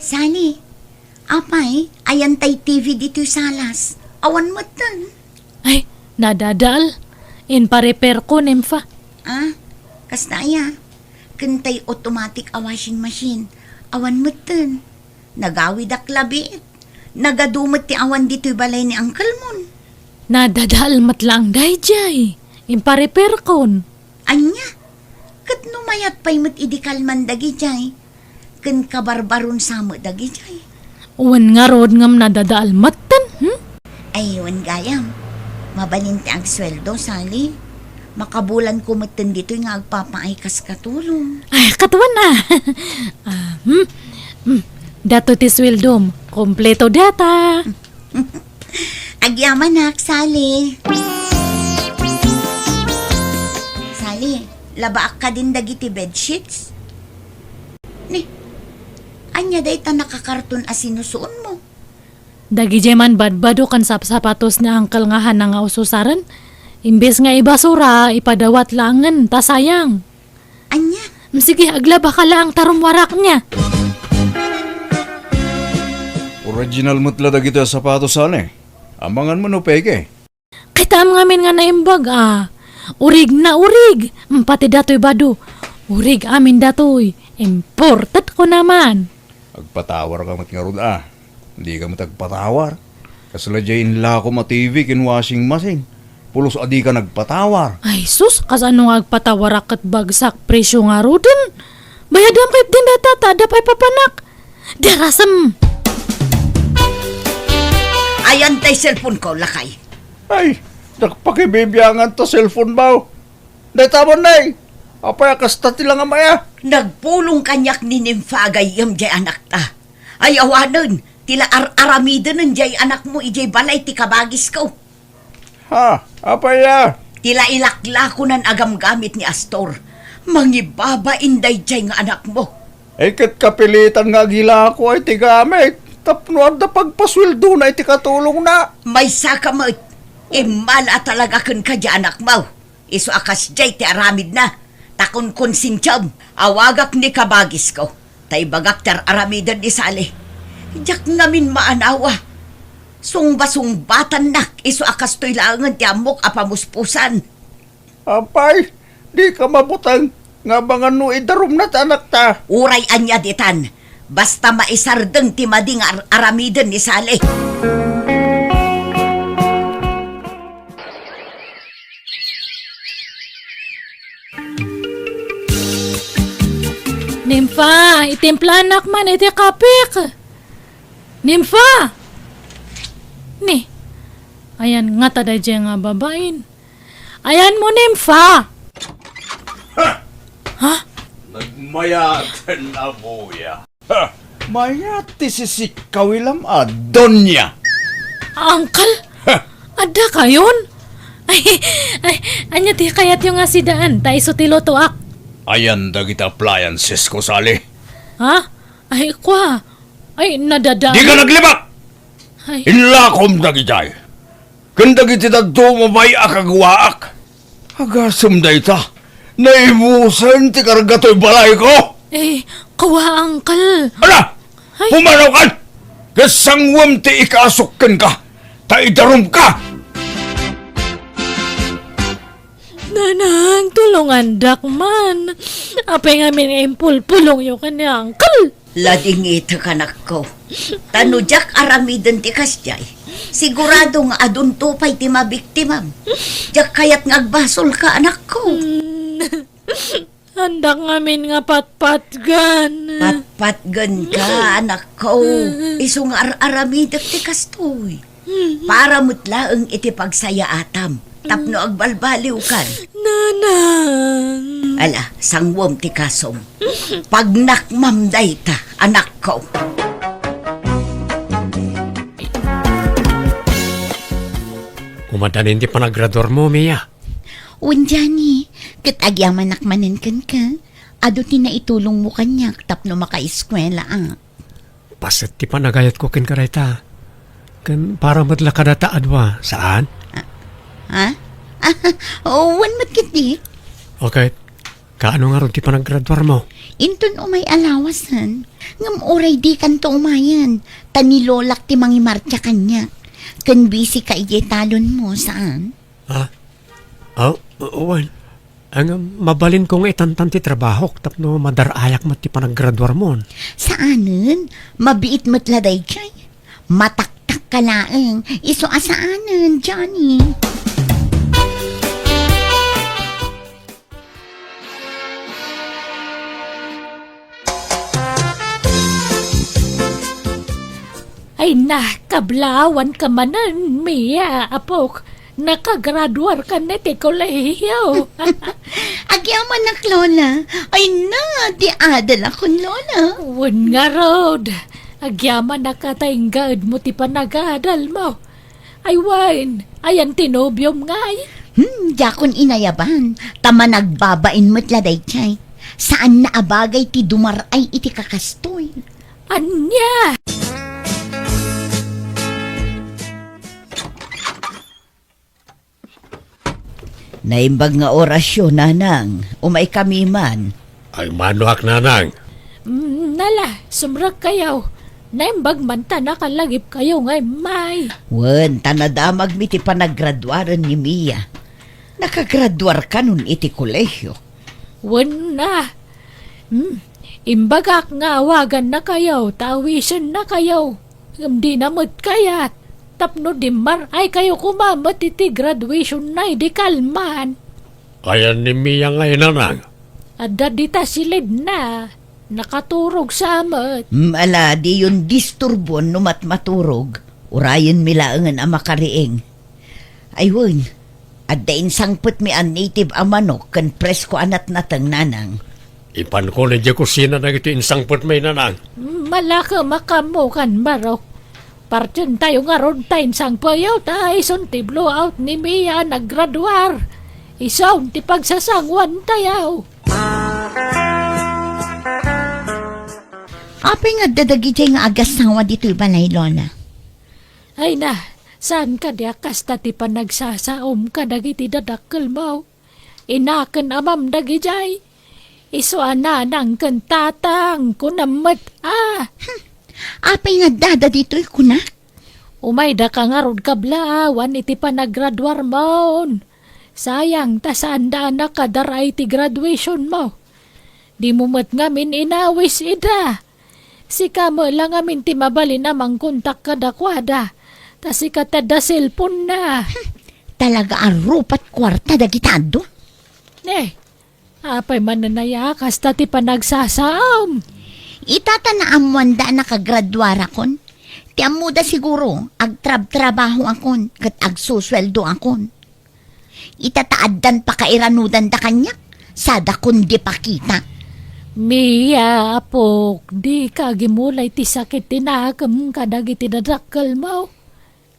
Sani, apay, ayan tay TV dito salas. Awan mo tan. Ay, nadadal. In pa-repair ko, Nympha. Ah, kastaya. Kantay automatic a washing machine. Awan mo tan. Nagawid ak labit. Nagadumot ti awan dito'y balay ni uncle mon. Nadadal matlang dayjay. In pa-repair kon. Anya, kat numayat pa'y mat idikal man dagi jay. Kan kabarbaron sa mo dagi jay. Uwan nga rod ngam nadadal matan, Ayun gayam, mabalinti ang sweldo, sali. Makabulan ko matan dito nga agpapaay kas katulong. Ay, katuwan na. Dato ti sweldom. Kompleto data. Agyaman nak, sali. Sali, labaak ka din dagiti bedsheets? Ni, anya day ta nakakarton as sinusuon mo. Dagi jeman badbado kan sapatos ni angkel nga hanang nga ususaran. Imbes nga ibasura, ipadawat langan, ta sayang. Anya, Sige, aglaba ka lang tarumwarak niya. Original mutla da kita sapatos ane. Amangan mo no peke. Kitam ngamin nga naimbag ah. Urig na urig. Pati datoy bado. Urig amin datoy. Imported ko naman. Agpatawar ka matngarod ah. Hindi ka matagpatawar. Kasaladyain la ko ma-TV kin washing machine. Pulos adi ka nagpatawar. Ay sus, kasano nga agpatawarak at bagsak presyo nga rodin. Bayadam kayo din data, tada pa'y papanak. Darasam. ayan tay cellphone ko, lakay. Ay, nakpakibibiyangan to cellphone ba? Dahil na eh. Apay akasta tila nga maya. Nagpulong kanyak ni Nympha yam jay anak ta. Ay awanan, tila aramidan ng jay anak mo ijay balay ti kabagis ko. Ha, apay ya. Tila ilakla ko nan agam gamit ni Astor. Mangibaba inday jay nga anak mo. Ay kat kapilitan nga gila ko ay tigamit. Tapno da pagpasweldo na iti katulong na. May sakamot. Imala talaga kun ka dya anak mo. Iso akas jay ti aramid na. Takon konsintyam. Awagak ni kabagis ko. Tay bagak ter aramidan ni sali. Jak ngamin maanawa. Sungba-sungbatan nak, iso akas to'y langan ti amok apamuspusan. Apay, di ka mabutang. Nga mga no idarum na anak ta. Uray anya ditan, basta maisardeng ti mading aramiden ni Sale. Nimfa, itimplanak man iti kapik. Nimfa! Ni, ayan nga taday dyan nga babain. Ayan mo, Nimfa! Ha? Nagmayatan na buya. Mayati si Kawilam Donya. Uncle? Ada kayon? Ay, anya ti kayat yung asidaan, tayo so tilotoak. Ayan dagita appliances ko, Sally. Ha? Ay, kwa. Ay, nadada. Di ka naglibak! Ay, Inlakom dagitay. Kanda giti tagto mamay akagwaak. Agasam da ita. Naimusan ti kargato'y balay ko. kawa, Uncle. Ala! Ay. Pumanaw ka! Kasangwam ti ikasukin ka. Taidarum ka! Nanang, tulungan dakman. Apay nga min impulpulong yung kanya, Uncle. Lading ito kanak ko. Tanudyak aramiden ti kasjay. Sigurado nga adun tupay ti mabiktimam. Jak kayat ngagbasol ka anak ko. Handak ngamin nga patpatgan. Patpatgan ka anak ko. Iso nga aramidak ti kastoy. Para mutlaeng iti pagsaya atam. Tapno agbalbaliw kan. Nanang. Ala, sangwom ti kasong. Pag nakmamday ta, anak ko. Umadanin di panagrador mo, Mia. Unjani, katagyaman nakmanin kan ka. Ado ti na itulong mo kanyak, tapno makaiskwela Pasit ti panagayat ko kin karayta. Kan para madlakadata adwa. Saan? Ha? Wan matkiti. Okay. Kaano nga ron ti panagrador mo? Inton umay alawasan. Ngam oray di kanto umayan. Tanilolak ti mangimartya kanya. Kan busy ka ije talon mo, saan? Ha? Oh, well. Ang mabalin kong itantan ti trabaho tapno madarayak mo ti panagrador mo. Saanen? Mabiit matladay kay. Mataktak ka laeng. Iso asaanen, Johnny? Ay na, kablawan ka manan, Mia, apok. Nakagraduar ka na ti kolehiyo. Agyaman nak, Lola. Ay na, di adal akong Lola. Wan nga rod. Agyaman na katainggad mo ti panagadal mo. Ay wan, ayan tinobyom ngay. Jakon inayaban. Tama nagbabain matladay kay. Saan na abagay ti dumaray iti kakastoy? Anya? Naimbag nga orasyon, nanang. Umay kami man. Ay manuak nanang. Nala, sumrak kayaw. Naimbag man ta nakalagip kayo ngay may. Wen, tanadamag mi ti panaggraduaran ni Mia. Nakagraduar ka nun iti kolehyo. Wan na. Imbagak nga awagan na kayaw, tawisan na kayaw. Hindi namot kayat. Tapno dimar ay kayo kumamat iti graduation na di kalman. Ayan ni Mia ngayon nanang. Adda dita silid na. Nakaturog sa amat. Ala, di yun disturbon numat maturog. Urayan milaangan ang makariing. Ayun, addain sangput mi ang native amanok kan presko anat natang nanang. Ipan ko na di kusina na ito insang put may nanang. Malaka makamukan barok. Partyan tayo nga ron tayo sang payaw tayo son ti blowout ni Mia naggraduar. Isaw ti pagsasangwan tayo. Apay nga dadagi nga agasawa dito'y balay, Lola. Ay na, saan ka di kasta ti panagsasaom ka dagiti dadakkel mo? Inaken amam dagijay. Iso ananang kan tatang kunamat Apay nga dada dito'y kuna. Umay da ka nga rod kablaawan iti panaggraduar mo. Sayang, tasaan da na kadaray ti graduation mo. Di mo mat ngamin inawis ida. Si kamo lang ngamin ti mabalin namang kontak kadakwada. Tas si katada cellphone na. Talaga arupat kwarta dagitado. Apay mananaya kasta ti panagsasaam. Itatanaam da nakagraduara kon. Ti amuda siguro agtrab-trabaho akon kat agsusweldo akon. Itataaddan pa kairanudan da kanyak sada kundi pakita. Mia, apok, di ka gimulay ti sakit tinakam ka dagiti dadakkel mo.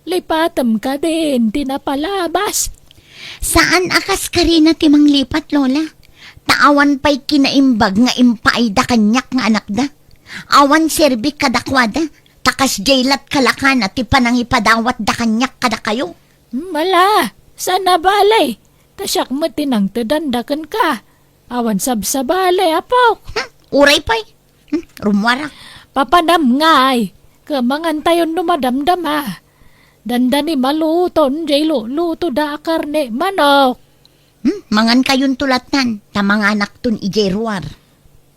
Lipatam ka din, tinapalabas. Saan akas ka rin na timang lipat, Lola? Taawan pa'y kinaimbag nga impaay da kanyak nga anak da. Awan serbik kadakwada. Takas jaylat kalakan at ipanangipadawat da kanyak kada kayo. Mala, sana balay. Tasyak mo tinang tadandakan ka. Awan sabsabalay, apok. Uray pa'y. Rumwara. Papanam ngay. Kamangantayon numadamdama. Dandani maluton, jay luto da karne manok. Mangan kayon tulatan. Tamang anak tun ijeruar.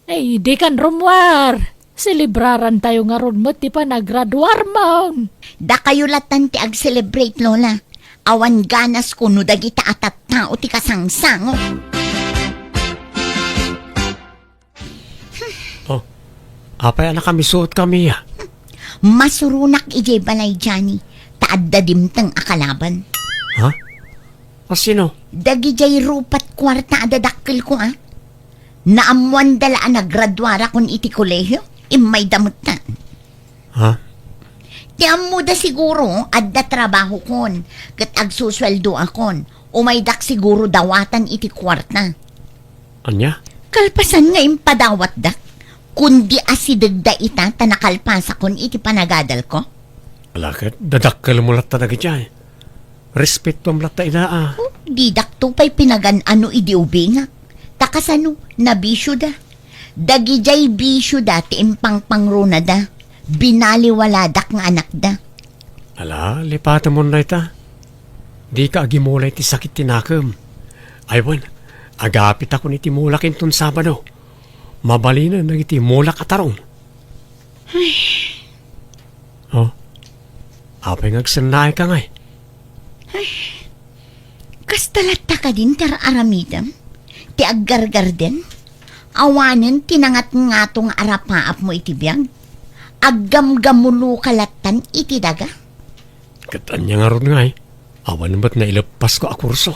Ay, di kan rumwar. Selebraran tayo nga ron mo ti pa nagraduar mo. Da kayo latan ti ag-celebrate, Lola. Awan ganas ko no dagita atat tao ti kasangsango. Oh, apay na kami suot kami ya. Masurunak ije balay Johnny. Taadda dimtang akalaban. Ha? O sino? Dagi jay rupat kwarta adadakkel ko Naamuan dala naggraduara kon iti kolehyo. Imay damot na. Ha? Ti amu da siguro adda trabaho kon. Kat agsusweldo akon. Umaydak siguro dawatan iti kwarta. Anya? Kalpasan nga impadawat dak. Kundi asidagda ita tanakalpasa kon iti panagadal ko. Alakit, dadakkel mo latta na gitya eh. Respeto mo latta ina Di dakto pa'y pinagan ano idi ubinga. Takasano, nabisyo da. Dagijay bisyo da ti impang pangruna da. Binaliwaladak nga anak da. Ala, lipatan mo na ita. Di ka agimulay ti sakit tinakam. Aywan, agapit ako ni timulak intun Sabado. Mabalinan na iti mulak atarong. Oh, apay ngagsanay ka ngay. Kastalata ka din tar aramidam. Ti aggargar din. Awanen tinangat nga tong arapaap mo iti biyag. Aggamgamulo kalatan iti daga. Katanya nga ron ngay. Awan ba't nailapas ko akurso?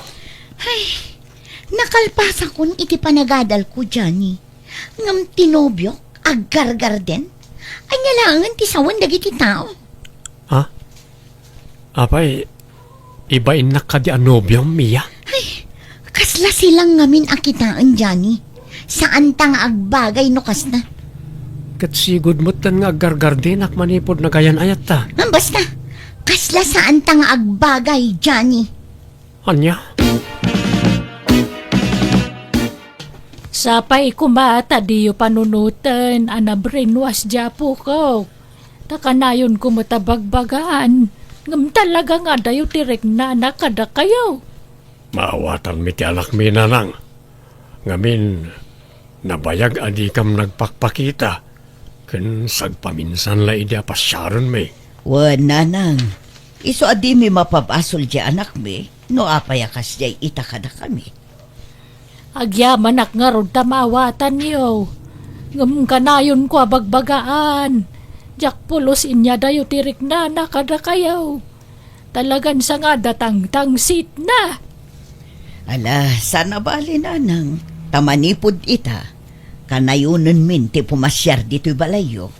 Nakalpasa kon iti panagadal ko, Johnny. Ngam tinobyok, aggargar din. Anya langan ti sawan dagiti tao. Ha? Apay, ibain na ka di anobyong Mia? Kasla silang ngamin akitaan, Johnny. Saan tang agbagay no kas na? Kat sigod mo't nga gargar din ak manipod na gayan ayat ta. Basta, kasla saan tang agbagay, Johnny. Anya? Sapay kumata diyo panunutan, anabrinwas japo ko. Takanayon ko matabagbagaan. Ngam talaga nga dayo tirek na nakada kayo. Maawatan mi ti anak mi nanang. Ngamin, nabayag adi kam nagpakpakita. Ken sagpaminsan la idi apasyaron mi. Nanang. Iso adi mi mapabasol di anak mi. No apayakas di itakada kami. Agyaman ak nga ron tamawatan niyo. Ngam kanayon ko abagbagaan. Jak pulos inya dayo tirik na nakada kayo. Talagan sa nga datang tangsit na. Ala, sana bali nanang. Tamanipod ita. Kanayunan min ti pumasyar dito'y balayo.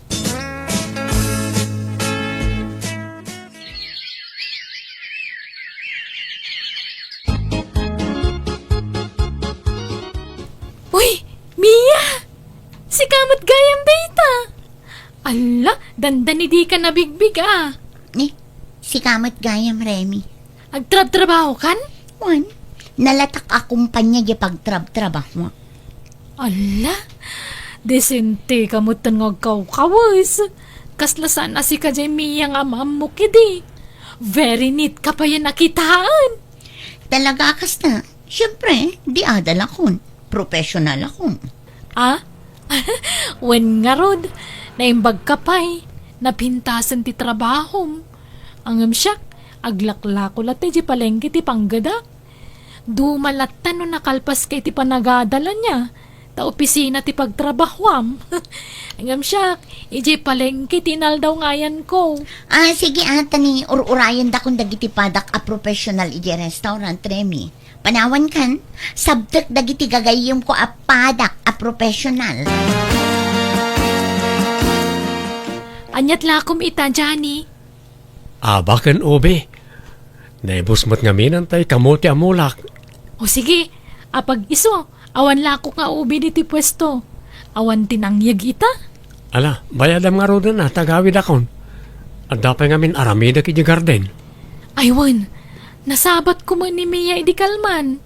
Uy, Mia! Si kamot gayam data. Ala, dandani di ka nabigbig Si kamat gayam, Remy. Agtrab-trabaho kan? Juan, nalatak akumpanya di pagtrab-trabaho mo. Ala, desente kamutan nga kawas. Kaslasan na si kajay Mia nga maam mo kidi. Very neat ka pa yan nakitaan. Talaga kasta. Siyempre, di adal akon. Professional akon. Ah? Wen nga rod, naimbag ka pa'y, napintasan ti trabahom. Angam siyak, aglaklako lati di palengke ti panggadak. Dumalatan no nakalpas kay ti panagadalan niya, ta opisina ti pagtrabahwam. Angam siyak, iji palengke tinaldaw ngayan ko. Sige tani, urayan da kung dagiti padak a professional iji restaurant, Remy. Panawan kan, sabtek dagiti gagayom ko a padak a professional. Anyat lakom ita, Johnny. Abakan obe. Naibus mo't nga minantay kamote amulak. O sige, apag iso, awan lako nga ubi diti pwesto. Awan tinangyag ita. Ala, bayadam nga rodan na, tagawid akon. At dapat nga min aramida ki di garden. Aywan, nasabat ko man ni Mia idi kalman.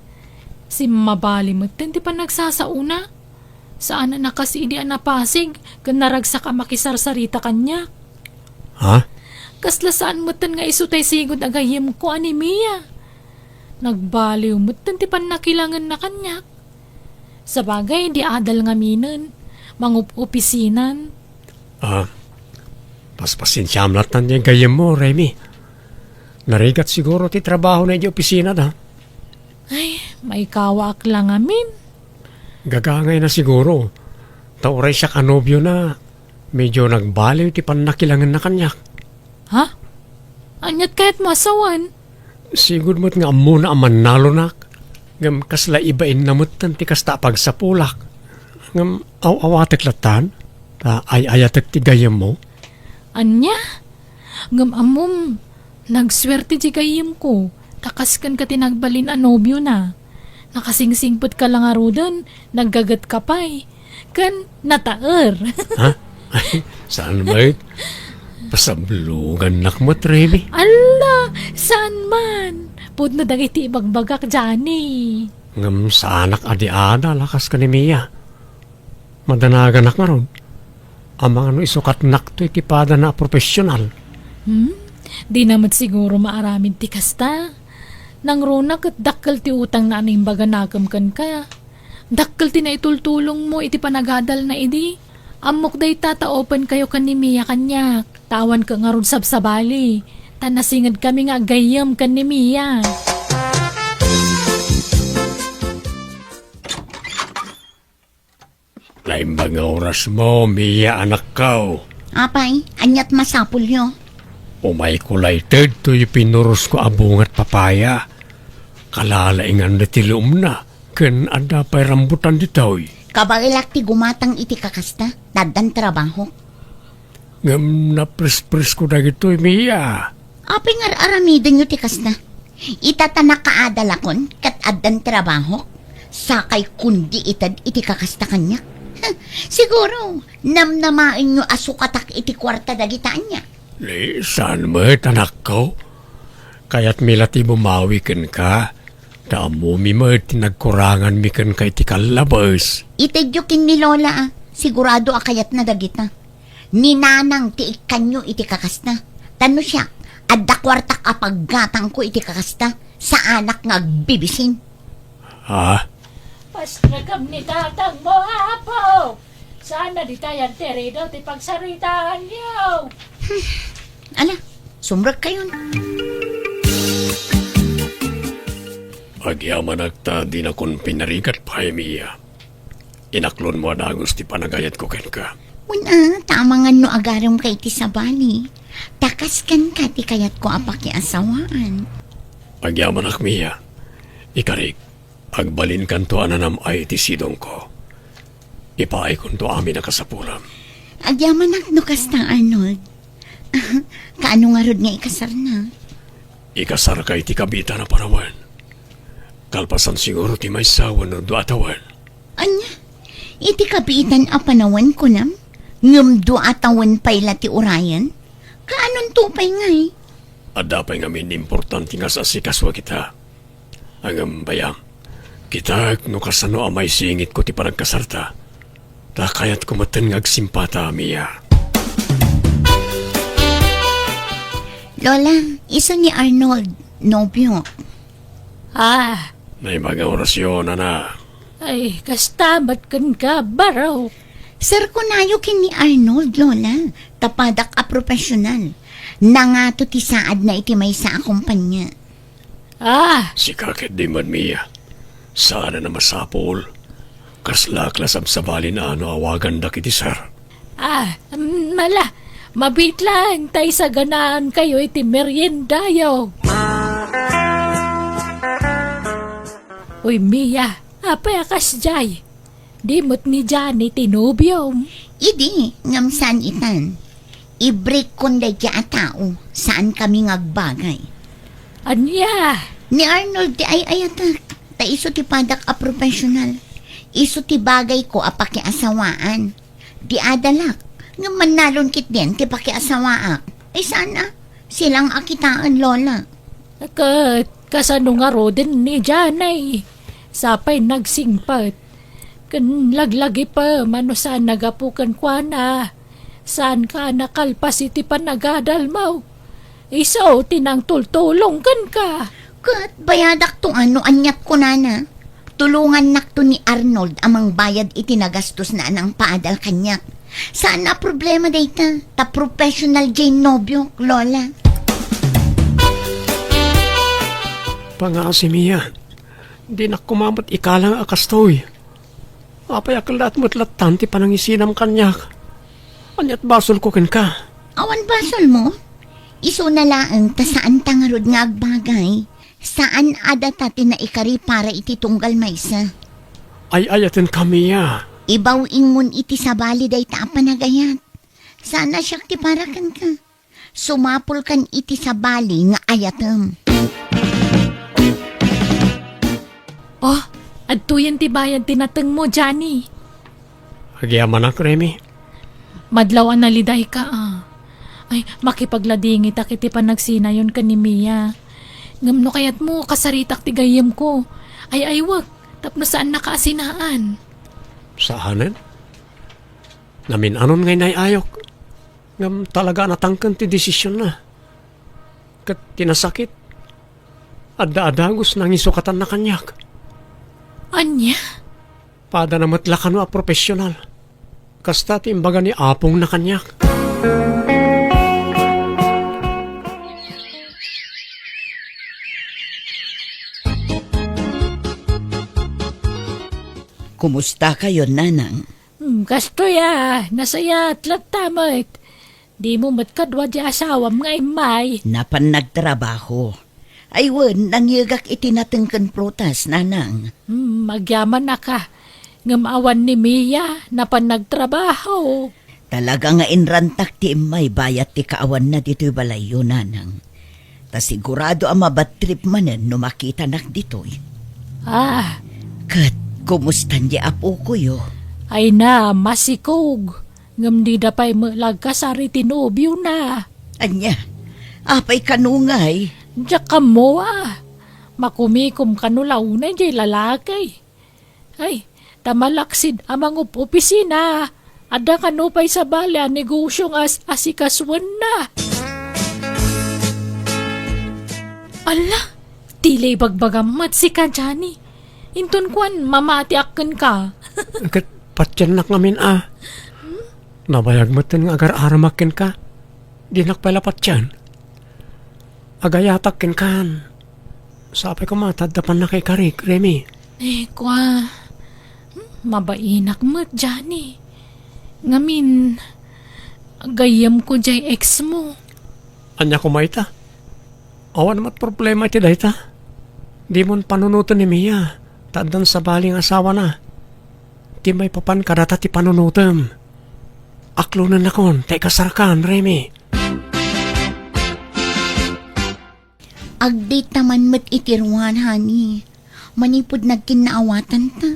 Si mabali mo, ti pa nagsasauna. Saan na kasi idi anapasig, kan naragsa ka makisarsarita kanya. Ha? Kaslasaan mo nga isutay sigod agayim ko ani Mia. Nagbaliw mo ti pan nakilangan na kanya. Sa bagay, di adal nga minan, mangupopisinan. Paspasinsyam latan niya gayem mo, Remy. Narigat siguro ti trabaho na di opisina da. Ay, may kawak lang amin. Gagangay na siguro. Tauray siya kanobyo na medyo nagbaliw ti panakilangan na kanyak. Ha? Anyat kahit masawan? Sigud mo't nga muna ang manalo nak. Ngam kasla ibain namot ti kasta pagsapulak. Ngam awatek latan. Ta ayatek ti gayem mo. Anya? Ngam amom, nagswerte di gayem ko. Takaskan ka tinagbalin a nobyo na. Nakasingsingpot ka lang arudan, naggagat ka pa'y. Kan nataer. Ha? Ay, saan ba it? Pasablugan nak mo, Remy. Ala, saan man? Pud na dagiti ibagbagak, Johnny. Ngam sa anak adi-ada, lakas ka ni Mia. Madanagan nak nga ron. Ang mga isukat nak to itipada na profesional. Di naman siguro maaramin ti kasta. Nang runak at dakkel ti utang na aning baga nagamkan ka. Dakkel ti na itultulong mo iti panagadal na idi. Amok day tataopen kayo kan ni Mia kanyak. Tawan ka nga ron sabsabali. Tanasingad kami nga gayam kan ni Mia. Laimbang nga oras mo, Mia anak ka. Apay, anyat masapul nyo. Umay kulay ted to pinuros ko abungat papaya. Kalalaingan na tilum na. Ken ada pa'y rambutan ditoy. Kabailak ti gumatang iti kakasta, dadan trabaho. Ngam na pres-pres ko na gito'y, Mia. Apay nga aramidin nyo ti kasta. Itatanak kaadalakon, kat adan trabaho. Sakay kundi itad iti kakasta kanya. Siguro, namnamain nyo asukatak iti kwarta dagitaan niya. Saan mo, anak ko? Kaya't milati bumawi ken ka. Damo mi mo tinagkurangan mi ken kay ti kalabas. Itedyokin ni Lola sigurado akayat na dagita. Ninanang ti ikanyo iti kakasta. Tano siya, adda kwartak apaggatang ko iti kakasta sa anak nga agbibisin. Ha? Pasnagam ni tatang mo, apo! Sana di tayo terido ti pagsaritaan niyo. Ala, sumrag kayo. Agyaman agta di na kun pinarigat pa, Mia. Inaklon mo na gusti panagayat ko ken ka. Una, tama nga no agaram kay ti sabali. Takas kan ka ti kayat ko apaki asawaan. Agyaman ak, Mia. Ikarik, agbalin kan to ananam ay ti sidong ko. Ipaay kun to amin nakasapulam. Agyaman ak no kasta Arnold. Kaano nga rod nga ikasar na? Ikasar kay ti kabita na parawan. Kalpasan siguro ti may sawan no duatawan. Anya, iti kapitan a panawan ko nam? Ngam atawan pay lati urayan? Kaanon tupay ngay? Ada pa nga min importante nga sa sikaswa kita. Ang bayang, kita no kasano amay singit ko ti panagkasarta. Ta kayat kumaten nga agsimpata, Mia. Lola, iso ni Arnold, nobyo. Ah, May mga orasyon na. ay, kastamat kan ka, baraw. Sir, kunayo kin ni Arnold, Lola. Tapadak a profesional. Nangato ti saad na iti may sa akumpanya. Ah, Si kakit di man miya. Sana na masapol. Kaslaklas am sabali na awagan da kiti sir. mala. Mabit lang, tay sa ganaan kayo iti merienda yo. Uy, Mia, apay akas jay. Di mo't ni Johnny tinubyom. Idi, ngamsan itan. I-break kunday kya tao. Saan kami ngagbagay? Anya, Ni Arnold ti ay ayatak. Ta iso ti padak a profesional. Iso ti bagay ko a pakiasawaan. Di adalak. Nga manalon kit din ti pakiasawaak. Ay sana. Silang akitaan, Lola. kasano nga ro din ni Johnny. Sapay nagsingpat. Kan laglagi pa, mano saan nagapukan kwa na. Saan ka nakalpas iti panagadal mo? Iso, tinang tultulong kan ka. Kat bayadak to ano anyat ko na. Tulungan nak to ni Arnold amang bayad iti nagastos na anang paadal kanyak. Saan na problema dayta? Ta professional Jane Nobyo, Lola. Panga si Mia. Di na kumamot ikalang akastoy. Apay akalat mo't latanti panangisinam kanyak. Anyat basol ko ken ka. Awan basol mo? Iso na laang ta saan tangarod nga agbagay. Saan adata na ikari para iti tunggal maysa. Ay ayatin kami ya. Ibawing mun iti sabali day ta panagayat. Sana siya ti para kan ka. Sumapol kan iti sabali nga ayatem. Oh, adtuyan ti bayan tinateng mo, Johnny. Agyaman ako, Remy. Madlawan na liday ka Ay, makipagladingi ta kiti panagsina yun ka ni Mia. Ngamno kayat mo, kasaritak ti gayem ko. Ay, wag. Tapno saan nakaasinaan. Saanan? Namin anon ngay nayayok. Ngam talaga natangkan ti desisyon na. Kat tinasakit. Adda-adagos nang isukatan na kanyak. Anya? Pada na matlakan a profesional. Kasta ti imbaga ni apong na kanyak. Kumusta kayo, Nanang? Gasto ya. Nasaya at tamit. Di mo matkadwa di asawam nga imay. Napan nagtrabaho. Ay wen, nangyagak itinatengkan protas, Nanang. Magyaman na ka. Ngamawan ni Mia na panagtrabaho. Talaga nga inrantak ti imay bayat ti kaawan na dito'y balayo, Nanang. Ta sigurado ang mabatrip manen no makita nak dito'y. Kat, kumustan di apo ko yo? Ay na, masikog. Ngam di da pa'y malagkasari tinubyo na. Anya, apay kanungay. Diyak ka mo Makumikom kanulaw na jay lalakay. Ay, tamalaksid amang opisina. Ada kanupay sa balya negosyong asikaswan na. Ala, tilay bagbagamat si ka, Johnny. Intun kwan, mamatiakan ka. Kat patyan nak ngamin Nabayag mo nga agar aramakin ka. Di nakpalapat yan. Agayatak ken kan. Sapay ko matadapan na kay Karik, Remy. Kwa, mabainak mo, Johnny. Ngamin, gayam ko jay ex mo. Anya ko maita. Awan mat problema iti dayta. Di mon panunutan ni Mia. Tadan sa baling asawa na. Di may papan kadata ti panunutam. Aklunan na kon, tay kasarakan, Remy. Agdate naman mat itirwan, honey. Manipod nagkinaawatan ta.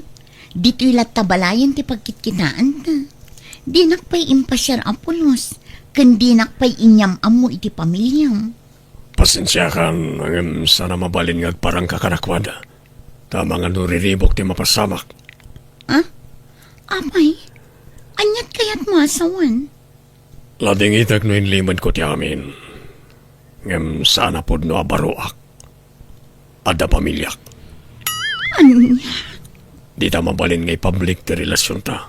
Dito'y latabalayan ti pagkitkitaan ta. Di nakpay impasyar apulos. Kandi nakpay inyam amo iti pamilyam. Pasensya kan, sana mabalin nga parang kakanakwada. Tama nga nuriribok ti mapasamak. Apay, anyat kayat masawan. Lading itag no inlimad ko ti amin. Ngem sana pod no abaroak. Ada pamilyak. Anya? Di ta mabalin ngay public ti relasyon ta.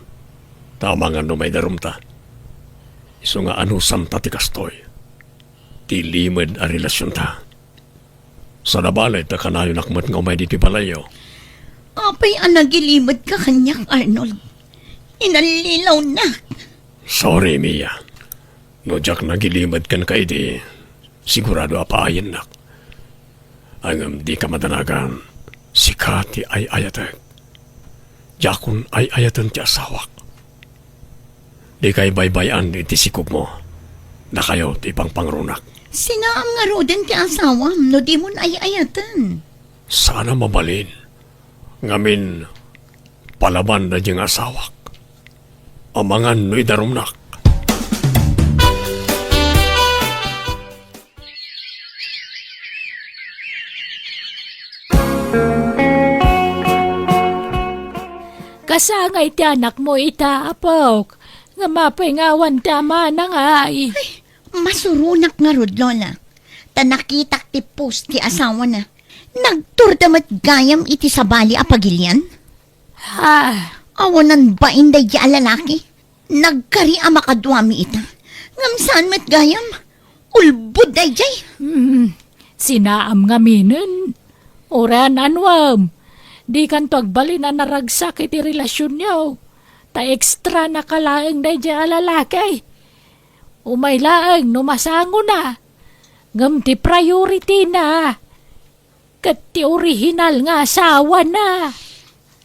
Tama nga no may darum ta. Iso nga anusam ta ti kastoy. Ti limed a relasyon ta. Sa nabalay ta kanayon akmat nga umay di ti palayo. Apay ang nagilimod ka kanyak, Arnold. Inalilaw na. Sorry, Mia. No jak nagilimad kan ka iti, sigurado apaayan nak. Ang di ka madanagan, si Kati ay ayatag. Jakun ay ayatan ti asawak. Di kay baybayan iti sikog mo, na kayo ti pangpangrunak. Sinaam nga roden ti asawam, no di mo ay-ayatan. Sana mabalin. Ngamin, palaban na diyang asawak. Amangan no'y darumnak. Kasangay ti anak mo itapok. Nga mapingawan tama na nga ay. Masurunak nga rod, Lola. Ta nakitak ti post ti asawa na. Nagturdamat gayam iti sabali a pagilyan. Ha? Awanan ba inday di a lalaki? Nagkari a makadwami ita. Ngam saan met gayam? Ulbud day jay. Sinaam nga minin. Oran anwam. Di kan tuagbali na naragsak iti relasyon niyo. Ta ekstra na kalaeng day di a lalaki. Umay laeng numasango na. Ngam ti priority na. Kat ti original nga asawa na.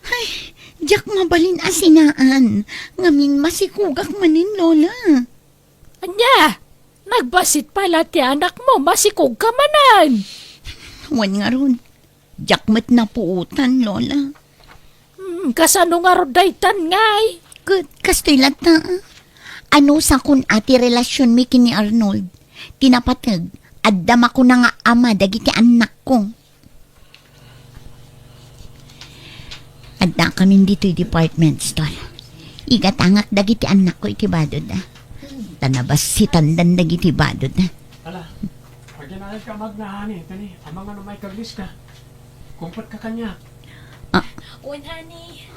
Ay, jak mabalin asinaan. Ngamin masikugak manin, Lola. Anya, nagbasit pala ti anak mo, masikog ka manan. Wan nga ron. Jak met na puutan, Lola. Kasano nga rodaytan ngay? Kastoy lata. Ano sa kun ati relasyon mi kini Arnold? Tinapatag, addam ako na nga ama dagiti anak ko. Adda kami dito'y department store. Igatangak dagiti anak ko iti badod na. Tanabas si tandan dagiti badod na. Ala, pagyanayag ka magnahani, tani, amang ano may kaglis ka. Kumpot ka kanya. Uwan, honey.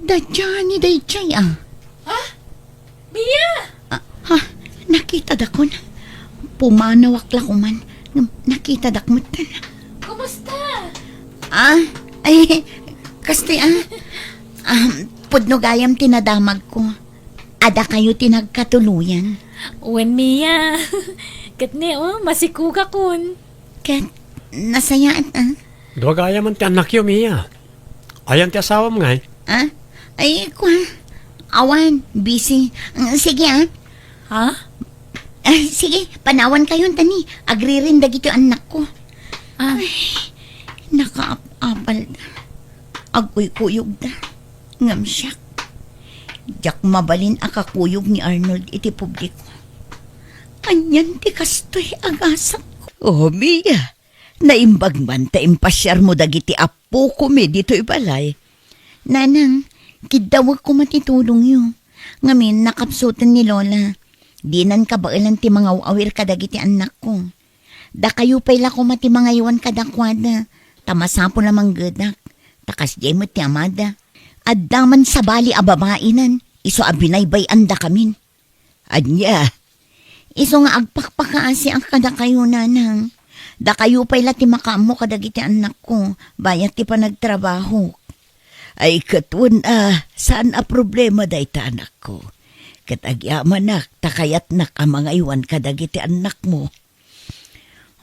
Dadya ni Daychay ah. Mia! Nakita dakon. Pumanawak lakuman. Nakita dakmutan. Kumusta? Ay, kasi pudno gayam tinadamag ko. Ada kayo tinagkatuluyan. Uwan, Mia. Katni, masikuga kun. Kat, nasayaan Duwagaya man ti anak yo, Mia. Ayan ti asawam nga eh. Ay, awan, busy. Sige Ha? sige, panawan kayo tani. Agri rin dagito anak ko. Nakaapal na. Agoy kuyog na. Ngam siya. Jak mabalin akakuyog ni Arnold iti publiko. Anyan ti kastoy agasak ko. Oh, Mia. Naimbag man ta impasyar mo dagiti apo ko mi dito ibalay. Nanang, kidawag ko matitulong yo. Ngamin nakapsutan ni Lola. Dinan kabailan ti mga awir kadagiti anak ko. Da kayo pala ko mati mga iwan kadakwada. Tamasapo lamang gadak. Takas jay mo ti amada. Addaman sa bali a babainan. Iso abinaybay anda kamin. Anya. Iso nga agpakpakaasi ang kada kayo nanang. Da kayo pala ti makaamo kadagiti anak ko. Bayat ti panagtrabaho. Ay katun saan a problema day ta anak ko. Katagyaman nak, takayat nak ang mga iwan kadagiti anak mo.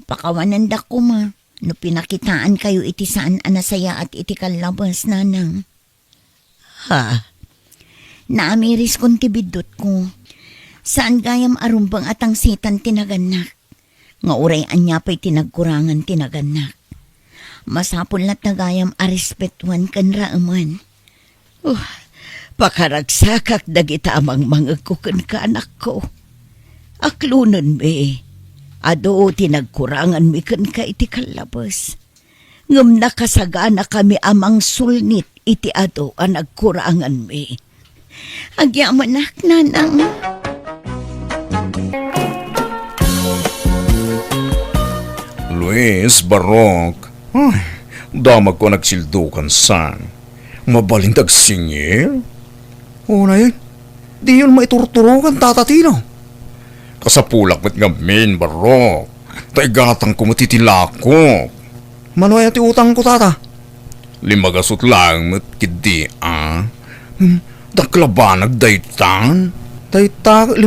Pakawanan da ko ma, no pinakitaan kayo iti saan anasaya at iti kalabas nanang. Naamiris kong tibidot ko. Saan gayam arumbang atang sitan tinaganak. Nga urayan niya pa'y tinagkurangan tinaganak. Masapol na tagayam arespetuan kan raaman. Pakaragsakak dagita amang mga kukan ka anak ko. Aklunan me. Ado tinagkurangan mi kan ka iti kalabas. Ngam nakasagana kami amang sulnit iti ado ang nagkurangan mi. Agyamanak nanang. Luis, Barok. Ay, damag ko nagsildukan san. Mabalindag singil. O na yan, di yun maiturturukan tatatino. Kasapulak met nga min, Barok. Taigatang ko matitilakok. Manoy ti utang ko, tata. 5 gasot lang met kidi, Daklabanag daytan. Dayta 5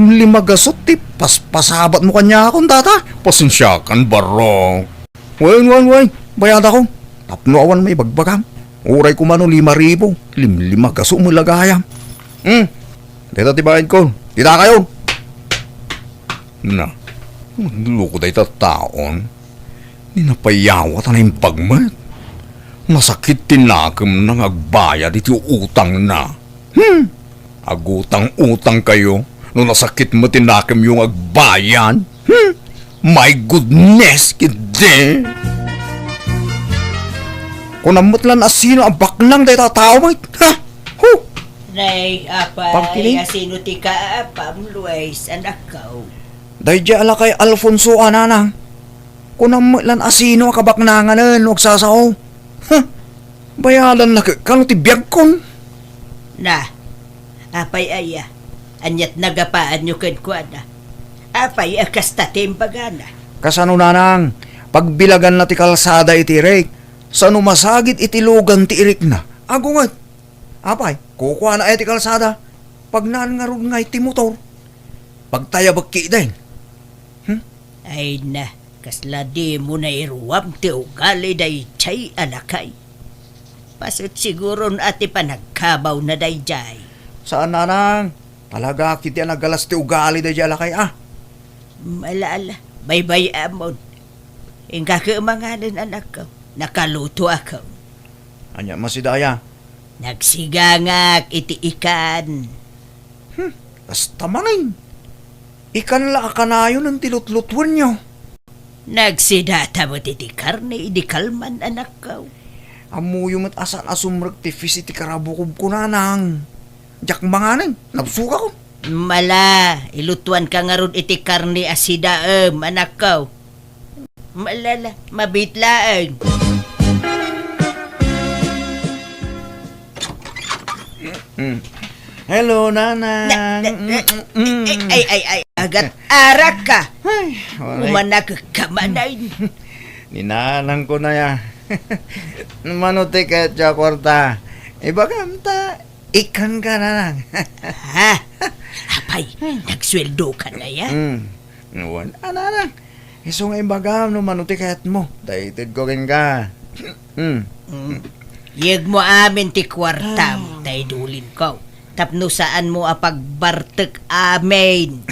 gasot ti paspasabat mo kanya akong tata. Pasensyakan, Barok. Wain. Bayad ako. Tapno awan may bagbagam. Uray ko mano 5,000. 5 gasot mo lagayam. Dito tibahin ko. Tita kayo. Na. Magluko dayta taon. Ninapayawat na yung pagmat. Masakit tinakam ng agbayad iti utang na. Agutang-utang kayo no nasakit mo tinakam yung agbayan. My goodness, kindi. Kung namutlan asino ang baklang day tatawag. Ha? Nay, apay, Pagkiling? asino ti ka, apam, Luis, anak ko. Day di ala kay Alfonso ananang. Kung namutlan asino ang kabaknanganan, huwag sasaw. Bayalan na kano ti biyag kon. Na, apay aya, anyat nagapaan nyo kadkwana. Apay akas tatim bagana. Kasano nanang, pagbilagan na ti kalsada iti rek, sano masagit iti lugan ti irik na. Agungat. Apay, kukuha na iti kalsada. Pag naan nga ron nga iti motor. Pagtaya bagki din. Ay na, kasla di mo na iruwam ti ugali day chay alakay. Pasot siguro ati pa nagkabaw na day jay. Saan nanang? Talaga kiti nagalas ti ugali day jala kay Malala, baybay amon. Ingka kaamanganan anak ko, nakaluto ako. Anya masidaya. Nagsigangak iti ikan. Basta mangin. Ikan la akanayo ng tilutlutwan nyo. Nagsidata mo iti karne, idi kalman anak ko. Amuyo mat asan asumrag ti fisi ti karabukob ko nanang. Jak manganan, nabsuka ko. Mala, ilutuan ka nga ron iti karne asidaem, anak ko. Malala, mabitlaan. Hello, nanang. Ay, agat arak ka. Walay. Umanak ka manay. Ninanang ko na ya. Manuti ka dya kwarta. Ibagam ta, ikan ka na lang. Ha? Apay, nagsweldo ka na ya? Nuwan, ananang. Iso nga ibagam no manuti kayat mo. Dahited ko rin ka. Yag mo amin ti kwarta mo, dulin ko. Tapno saan mo apagbartek amin.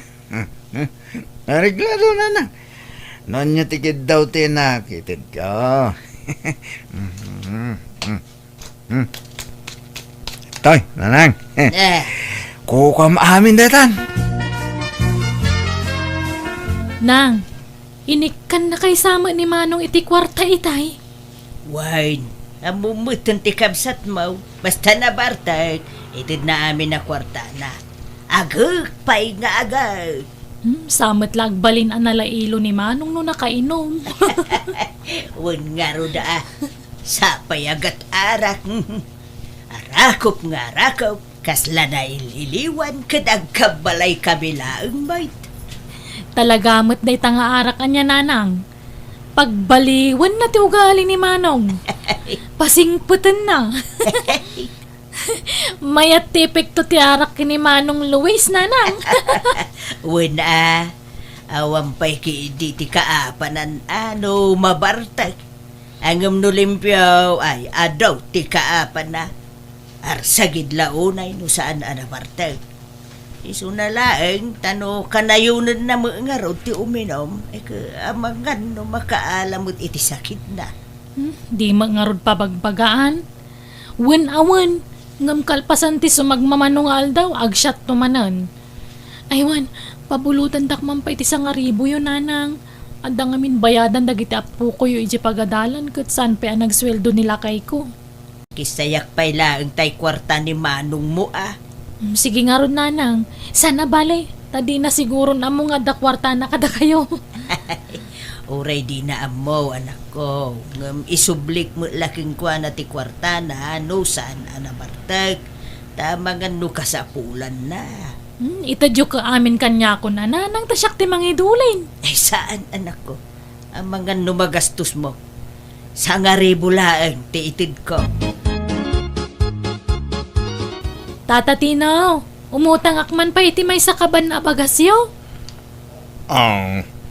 Nareglado nanang. Nanya tikid daw tinakitid ka. Toy, nanang. Kukam amin datan. Nang, inikan na kay sama ni Manong iti kwarta itay. Wine, amumutan ti kabsat mo. Basta na bartek, itid na amin na kwarta na. Agag, pay nga agag. Samat lagbalin ang nalailo ni Manong no nakainom. Wan nga ro da, sapay agat arak. Arakop nga arakop, kasla na ililiwan kadag kabalay kabilaang bait. Talagamot day tanga arak anya nanang. Pagbaliwan na ti ugali ni Manong. Pasingputan na. Mayat tipik to ti arak ni Manong Luis nanang. Wan awang pay ki di ti kaapanan mabartag. Angam no limpyaw ay adaw ti kaapan na. Arsagid launay no saan anabartag. Iso na laeng tano kanayunan na mga raw ti uminom ay amangan no makaalamot iti sakit na. Di mangarod pabagbagaan. Wen awan, ngam kalpasan ti sumagmamanong aldaw, agsyat tumanan. Aywan, pabulutan dakman pa iti 1,000 yun nanang. Adang amin bayadan dagiti apo ko yu iji pagadalan kat saan pa ang nagsweldo nila kay ko. Kisayak pay laeng tay kwarta ni Manong mo Sige nga ron nanang, sana balay, tadi na siguro na mo nga dakwarta na kada kayo. Uray di na amo, anak ko. Ngam isublik mo laking kwa na ti kwarta na nusan anabartag. Tamangan no kasapulan na. Itadyo ka amin kanya ko na nang tasyak ti mangidulin. Ay saan, anak ko? Ang mga numagastos mo. Sa nga ribulaang ti itid ko. Tata Tinaw, umutang akman pa iti may sakaban na bagasyo.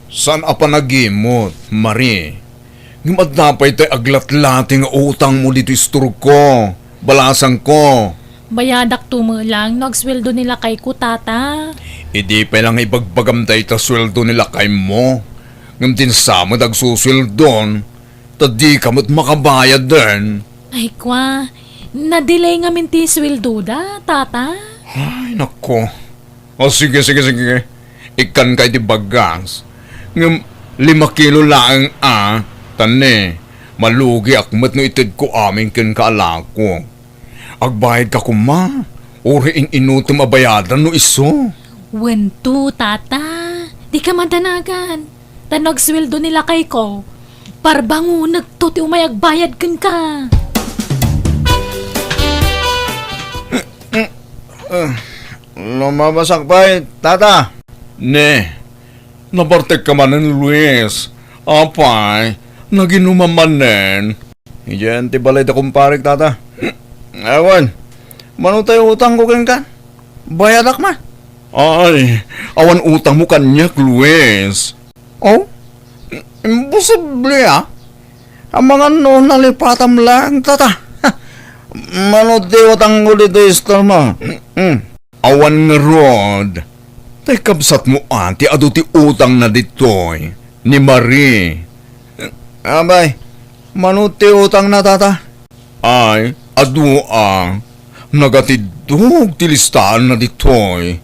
Saan apa nagimot, Marie? Ngumadnapay tayo aglat-lating utang mo dito isturog ko. Balasang ko. Bayadak tumulang, nagsweldo nila kay ko, tata. Hindi pa lang ibagbagam tayo ta sweldo nila kay mo. Ngam din sa mo nagsusweldon. Tadi ka mo't makabayad din. Ay kwa, na-delay nga minti sweldo da, tata. Ay, nako. Sige. Ikan kay di bagas. Ngam 5 kilo lang tane. Malugi akmat no itid ko amin ken kaalako. Agbayad ka kuma. Uri inutom abayadan no iso. Wento, tata. Di ka madanagan. Tanog sweldo nila kay ko. Parbango nagtuti umayag bayad kan ka. Lumabasak pa tata. Ne, nabartek ka man ng Luis. Apay, naginumamanen. Iyan, tibalay da kumparik tata. Ewan, mano tayo utang ko ka? Bayadak ma. Ay, awan utang mo kanyak, Luis. Oh? Imposible Ang mga no nalipatam lang, tata. Mano tayo utang ko dito istorma. Awan nga rod. Tay kabsat mo ti ado ti utang na ditoy. Ni Marie. Abay, mano ti utang na tata? Ay, adu nagatidog ti listahan na ditoy.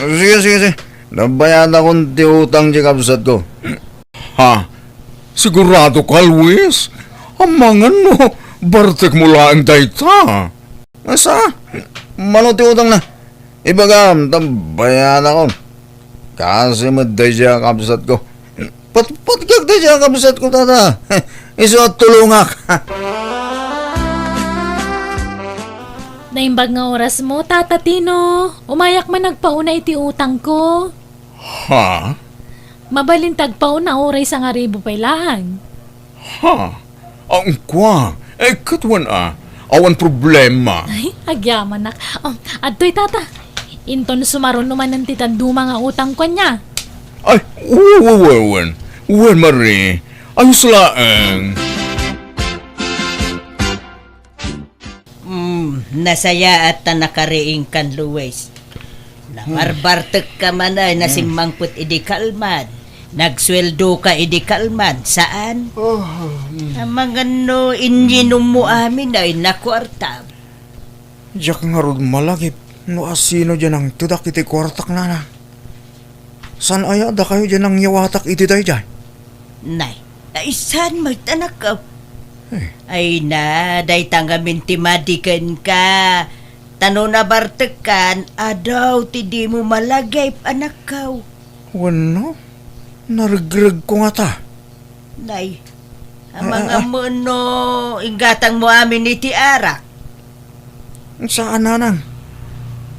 Sige. Nabayad akong ti utang ti kabsat ko. Ha? Sigurado ka, Luis? Amangan no, bartek mo lang dayta. Asa? Mano ti utang na? Ibagam, tambayan ako. Kasi maday siya kabsat ko. Patkag day siya kabsat ko, tata. Iso at tulungak. Naimbag nga oras mo, Tata Tino. Umayak man nagpauna iti utang ko. Ha? Mabalintag pauna oray sa nga ribo pailahan. Ha? Ang kwa. Katwan awan problema. Ay, agyaman nak. Adtoy, tata. Inton sumaron naman ng titanduma nga utang ko niya. Ay, uwan, Marie. Ayos laang. Nasaya at nakariing kan Luis. Nabarbartek ka man ay nasimangput idikalman. Nagsweldo ka idikalman. Saan? Ang mga no inyinom mo amin ay nakwarta. Diyak nga ron malagip. No asino dyan ang tudak iti kwartak na. San aya da kayo dyan ang yawatak iti day dyan? Nay, ay saan magtanak ka? Ay na, day tangamin timadikan ka. Tano na bartekan, adaw ti di mo malagay anak kaw. Wano? Narigreg ko nga ta. Nay, ang mga mo no, ingatang mo amin iti arak. Saan nanang?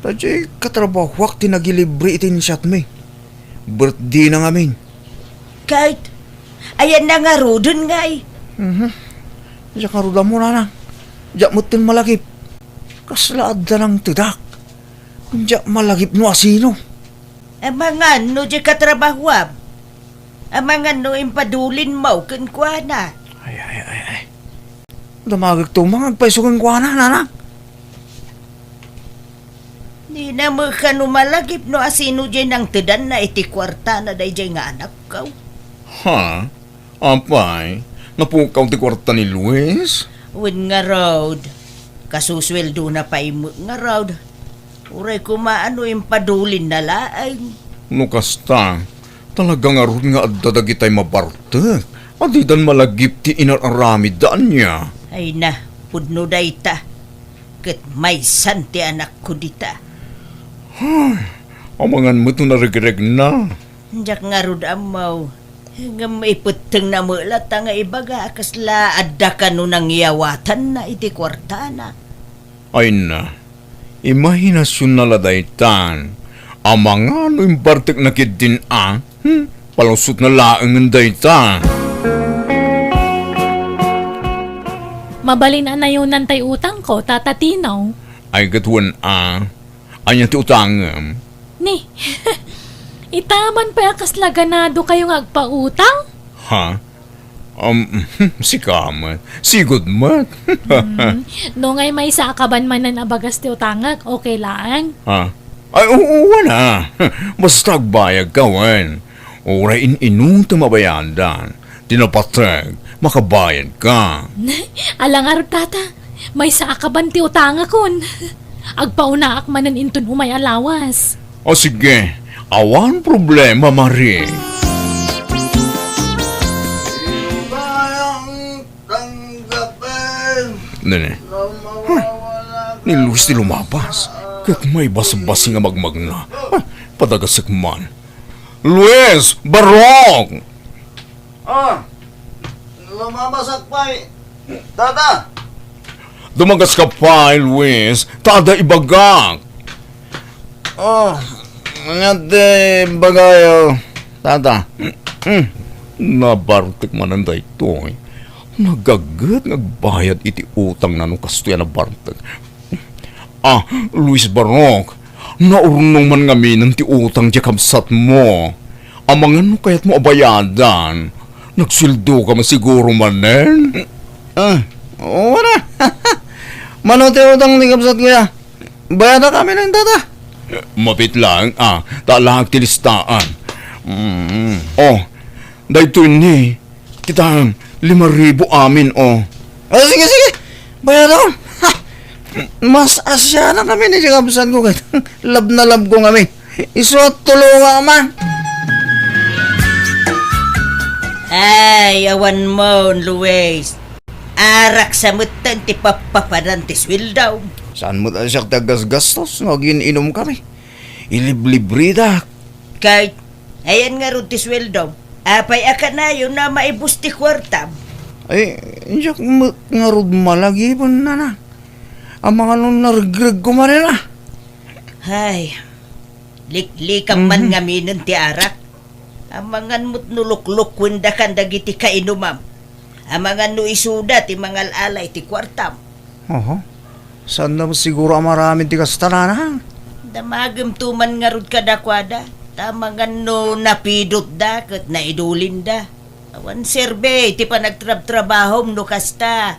Tadjay katrabawak tinagilibre itin shot me. Birthday na ngamin. Kahit, ayan na nga rodon nga eh. Diyak nga ruda mo nanang. Diyak mo tin malagip. Kaslaad da ng tudak. Diyak malagip no asino. Ang mga no di katrabahwab. Ang mga no impadulin mo kankwa na. Ay. Damagag to mga agpaisugang kwa na nanang. Di na mo ka numalagip no asino dyan ang tidan na iti kwarta na day dyan nga anak kaw. Ha? Apay? Napukaw ti kwarta ni Luis? Win nga road. Kasusweldo na pa imo nga road. Uray kumaano impadulin na laang. No kasta, talaga nga ron nga addadag itay mabarte. Adidan malagip ti inararamid daan niya. Ay na, pudno day ta. Kat may santi anak ko dita. Amangan mo ito narigreg na. Diyak nga road amaw. Nga may puteng na mula nga ibaga kasla adda ka no nang iyawatan na iti kwartana. Ay na, imahinasyon na ladaytan. Amang ano yung bartek na kidin palusot na laang dayta. Mabalin na yun nantay utang ko, tatatinaw. Ay gatuan anya ti utangam. Ni, itaman pa yakas laganado kayong agpautang? Ha? Si Kamat. Sigod mat. No ngay may saakaban man na abagas ti utangag, okay lang. Ha? Ay, oo na. Basta agbayag kawan. Oray inung tumabayandan. Tinapatag, makabayad ka. Alang arot tata, may saakaban ti utanga kon. Agpaunaak manan intun umay alawas. O sige, awan problema, Marie. Nene, ni Luis ti lumabas. Kat may basabasi nga magmagna. Ay, padagasak man. Luis! Barok! Lumabasak pa Tata! Dumagas ka pa, Luis. Tada ibagak. Nga de bagayo. Tata. Nabartik man ang dayto. Nagagat nagbayad iti utang na nung kastuya na bartik. Luis Barok, naurnong man ngamin ti utang di kamsat mo. Amangan mo kaya't mo abayadan. Nagsildo ka masiguro manen. Oo na. Manote utang ni kapsat kuya. Bayada kami ng tata. Mapit lang, talang tilistaan. Dahito ni, kita 5,000 amin, Sige, sige. Bayada ko. Mas asya na kami ni kapsat ko. Lab na lab ko kami. Isuot tulungan man. Ay, awan mo, Luis. Arak sa mutan ti papapadan ti swildaw. Saan mo tayo siya tagas-gastos? Nagin-inom kami. Ilib-librida. Kahit, ayan nga ron ti swildaw. Apay aka na yun na maibus ti kwartam. Ay, siya nga rod malagi po na. Ang mga nung nargreg ko manila. Ay, liklikang man nga minin ti arak. Amangan mo't nulukluk kwenda kan dagiti kainumam. Amangan no isuda ti mangal alay ti kwartam. Saan na siguro ang maraming tigas tananan? Damagam tuman nga rod kadakwada. Tamangan no napidot da kat naidulin da. Awan serbe ti panagtrab-trabahom no kasta.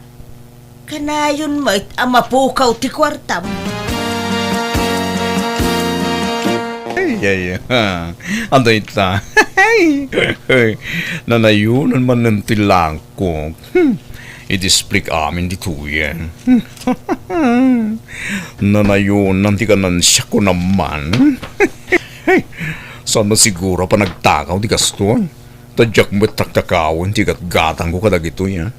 Kanayon mo it amapukaw ti kwartam. Ay, anday ta. Nanayunan man ng tilang ko. I-displik amin di tuyen. Nanayunan ti kanan siya ko naman. Saan man siguro pa nagtakaw di kasto? Tadyak mo't taktakawin ti gatgatang ko kadag ito yan.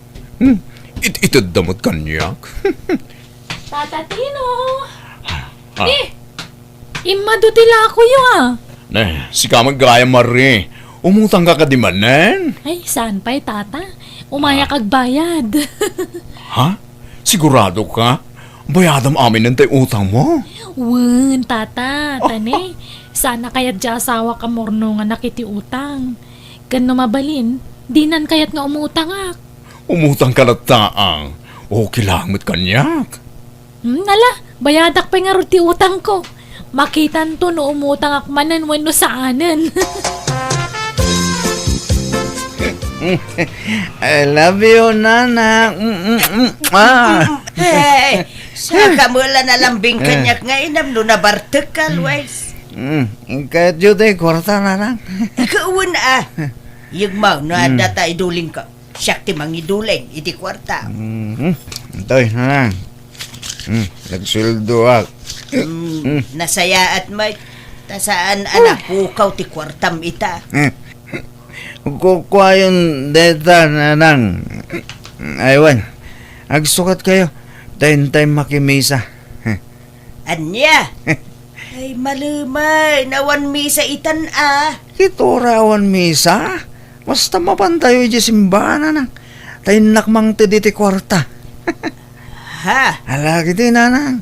Itadamot kanyak. Tatatino! Imado tila ako yun Si kamag gaya Marie. Umutang ka kadimanen. Ay, saan pa'y tata? Umaya kag bayad. Ha? Sigurado ka? Bayadam amin ng tayo utang mo. Wen, tata, tane. Sana kaya't di asawa ka morno nga nakiti utang. Kan mabalin, dinan kaya't nga umutang ak. Umutang ka na taang. Okay lang mo't kanyak. Nala, bayadak pa nga ruti utang ko. Makitan to no umutang ak manan wenno saanan. I love you, Nana. Hey, saka mula na lambing kanyak nga inam no nabartek ka, Luis. Kahit yun tayo, kwarta, Nana. Ikauwan yung mau no ada ta iduling ka. Siyak ti mangiduling iti kwarta. Toy, Nana. Nagsuldo ak. Nasaya at may tasaan anak pukaw ti kwartam ita. Kukuha yung data, Nanang. Aywan, agsukat kayo. Time makimisa. Anya? Ay malumay, nawan misa itan Ito rawan misa? Basta mapantayo di simbahan nanang. Tainak mang ti kwarta. Ha? Ala kiti nanang.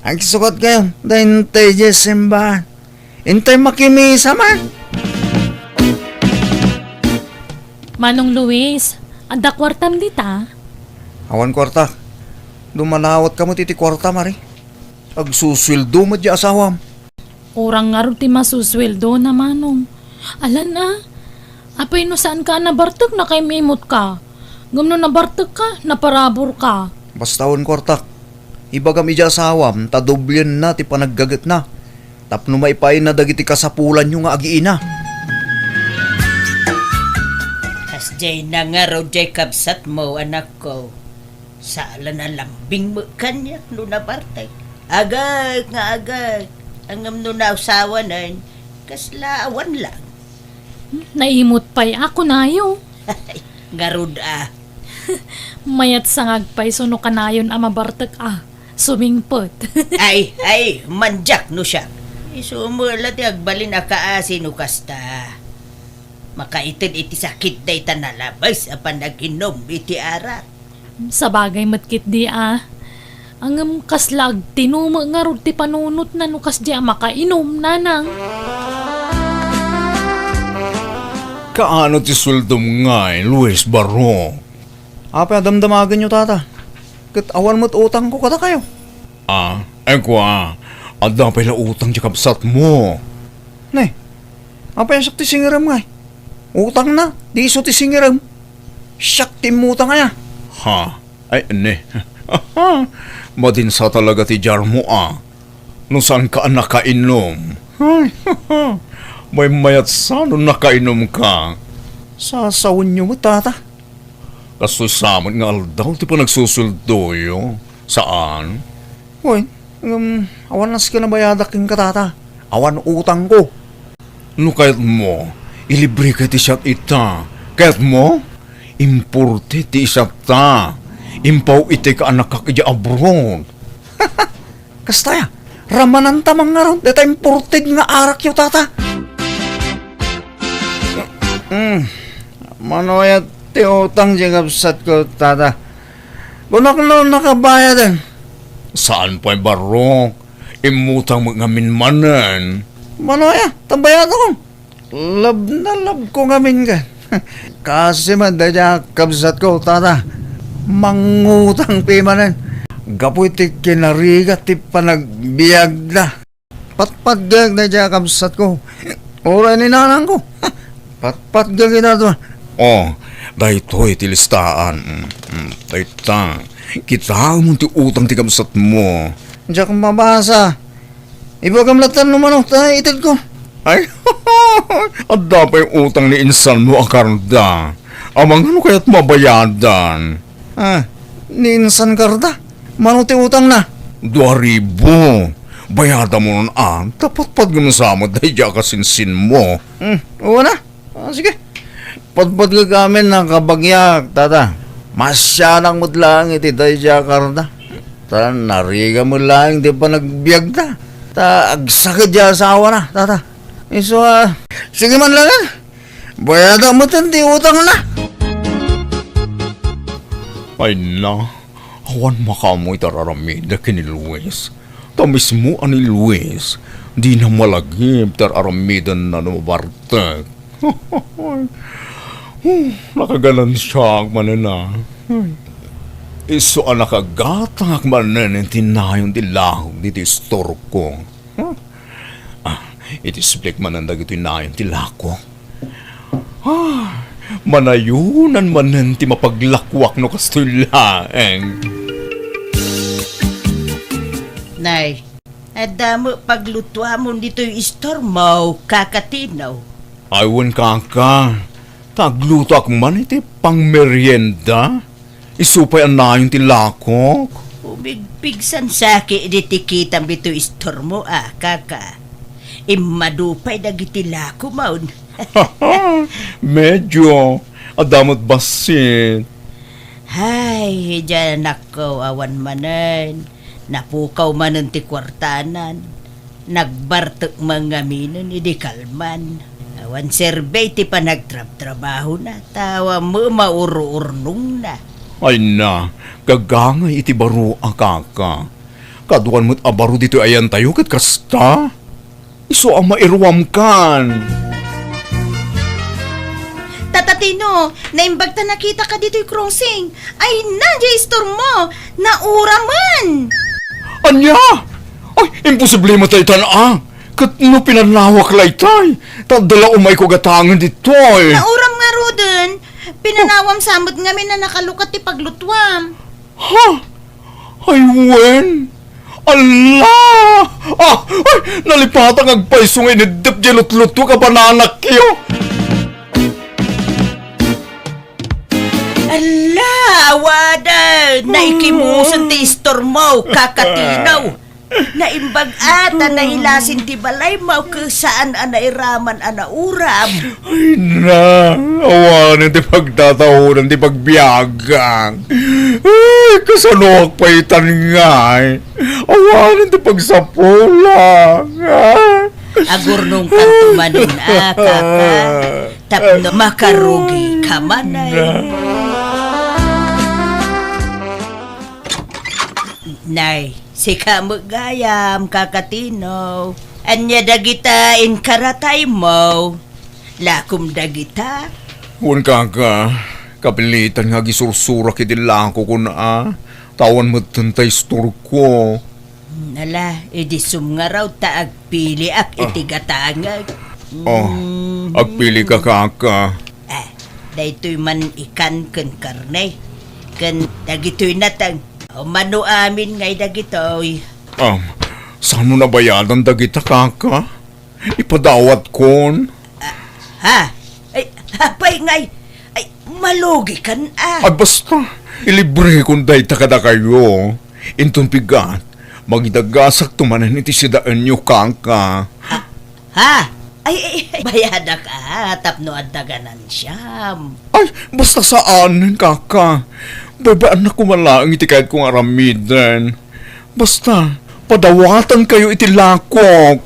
Ang kisukot kayo, dahin tayo di simbahan. Intay makimisa man. Manong Luis, anda kwartam dita. Awan kwarta. Dumanawat ka mo titi kwarta, Mari. Agsuswildo mo di asawam. Orang nga rin ti masusweldo na manong. Alan na, apay no saan ka nabartag na kay memot ka. Gumno nabartag ka, naparabor ka. Basta awan kwarta. Ibagam ija asawam, tadoblyan na ti panaggagat na. Tapno maipain na dagiti kasapulan yung nga agiina. Kasjay na nga raw jay kabsat mo, anak ko. Sala na lambing mo kanya, no nabartay. Agay nga agay. Ang no na usawa na yun, kaslaawan lang. Naimot pa'y ako na yun. Ngarud ah. Mayat sangagpay suno kanayon ang mabartag sumingpot. ay, manjak no siya. Isumula ti agbalin akaasi no kasta. Makaitin iti sakit day tanalabas apan naginom iti arat. Sa bagay matkit di Ang kaslag tinuma nga ro ti panunot na nukas di makainom nanang. Kaano ti suldom nga, Luis Barro? Apa damdamagan nyo, tata? Kat awan mo't utang ko kata kayo. Ada pa ila utang di kabsat mo. Ne, apa yung sakti singiram nga? Utang na, di iso ti singiram. Sakti mo utang nga. Ha? Ay, ne. Madinsa talaga ti jar mo Nung saan ka nakainom? May mayat sa nung nakainom ka. Sasawin nyo mo, tata. Kaso sa amin nga aldaw ti pa nagsusuldoyo. Saan? Hoy, awan nas ka na bayadak yung katata. Awan utang ko. No kahit mo, ilibre ka ti siyat ita. Kahit mo, importe ti isat ta. Impaw iti ka anak kakadya abroad. Kastaya, ramanan tamang nga ron. Deta imported nga arak yung tata. Manoyat ti utang di kapsat ko, tata. Bunak no nakabayadan. Saan pa yung barok? Imutang mga minmanan. Manoya, tambayad ako. Lab na lab ko ngamin ka. Kasi man dadya kapsat ko, tata. Mangutang pimanan. Gapoy ti kinarigat ti panagbiag na. Patpatgag na dya kapsat ko. Oray ni nanang ko. Patpatgag na to. Dahito iti listaan. Dahita, kita mo ti utang ti kamsat mo. Diyak mabasa. Ibagam latan naman tayo itid ko. Ay, adda pa yung utang ni insan mo akarda. Amang ano kaya't mabayadan? Ninsan karda. Mano ti utang na. 2,000. Bayada mo nun Dapat pag sa mo dahil kasinsin mo. Oo na. Sige. Padpad ka kami ng kabagyak, tata. Masyanang mo't lang iti dahil karda. Ta, nariga mo lang, di pa nagbiag na. Ta, agsakit dya asawa na, tata. Iso, sige man lang yan. Bayada mo tanti utang na. Ay na, awan makamoy tararamida kini Luis. Tamis mo ani Luis, di na malagim tararamidan na numabartag. Nakagalan siya manana. Iso nakagata manan tinayon di lahog diti store ko. Iti splik manan dagiti nayon ti lako. Manayunan manan ti mapaglakwak no kastoy laeng. Nay, adamo paglutwa mo dito yung store mo, kakatinaw. Aywan kaka, tagluto ak man iti pang merienda. Isupay ang nayon ti lakok. Umigpigsan saki diti kitang bito store mo kaka. Imadupay dagiti lako maun. Medyo, adamot basit. Hay, dyan ako awan manan. Napukaw manan ti kwartanan. Nagbartok mga minon, idi kalman. Awan survey ti pa nagtrabaho na. Tawa mo mauro-urnong na. Ay na, gagangay iti baro ang kaka. Kaduan mo't abaro dito ayan tayo kat kasta. Iso ang mairwam kan. Tatatino, naimbag ta nakita ka dito'y crossing. Ay nandiya store mo, naura man. Anya? Ay, imposible matay tanaa. Kat no pinanawak laytay. Tadala umay ko gatangan dito eh. Nauram nga rodin, pinanawam samot ngamin na nakalukat ti paglutwam. Ha? Ay, wen? Allah! Ah! Ay! Nalipatang agpaisong inidip jalot-luto ka bananak kayo! Ala, wada, naikimusan ti store mo, kakatinaw. Naimbag ata nahilasin ti balay mo saan anairaman anauram. Ay na! Awanan ti pagtatahunan ti pagbiyagang. Ay, kasanuak pa itan nga eh. Awanan ti pagsapulang. Agurnong kang tumanin kaka. Tapno makarugi ka manay. Nay, si kamagayam kakatino. Anya dagita in karatay mo. Lakum dagita. Huwag kaka, kapilitan nga gisursura kitilang ko na tawan mo tantay store ko. Nala, idisum nga raw ta agpili ak itigatangag. Oh, agpili ka kaka. Daytoy man ikan ken karne. Ken dagitoy natang manu amin ngay dagitoy. Saan mo nabayadan dagita kaka? Ipadawat kon. Ha? Ay, hapay ngay. Ay, malugi kan Ay basta, ilibre kon dayta kada kayo. Intong pigat, magidagasak tumanan iti sidaan nyo kaka. Ha? Ay, bayada ka. Tapno at daganan siyam. Ay, basta saan kaka. Babaan na kumalaang iti kahit kong aramidan. Basta, padawatan kayo iti lakok.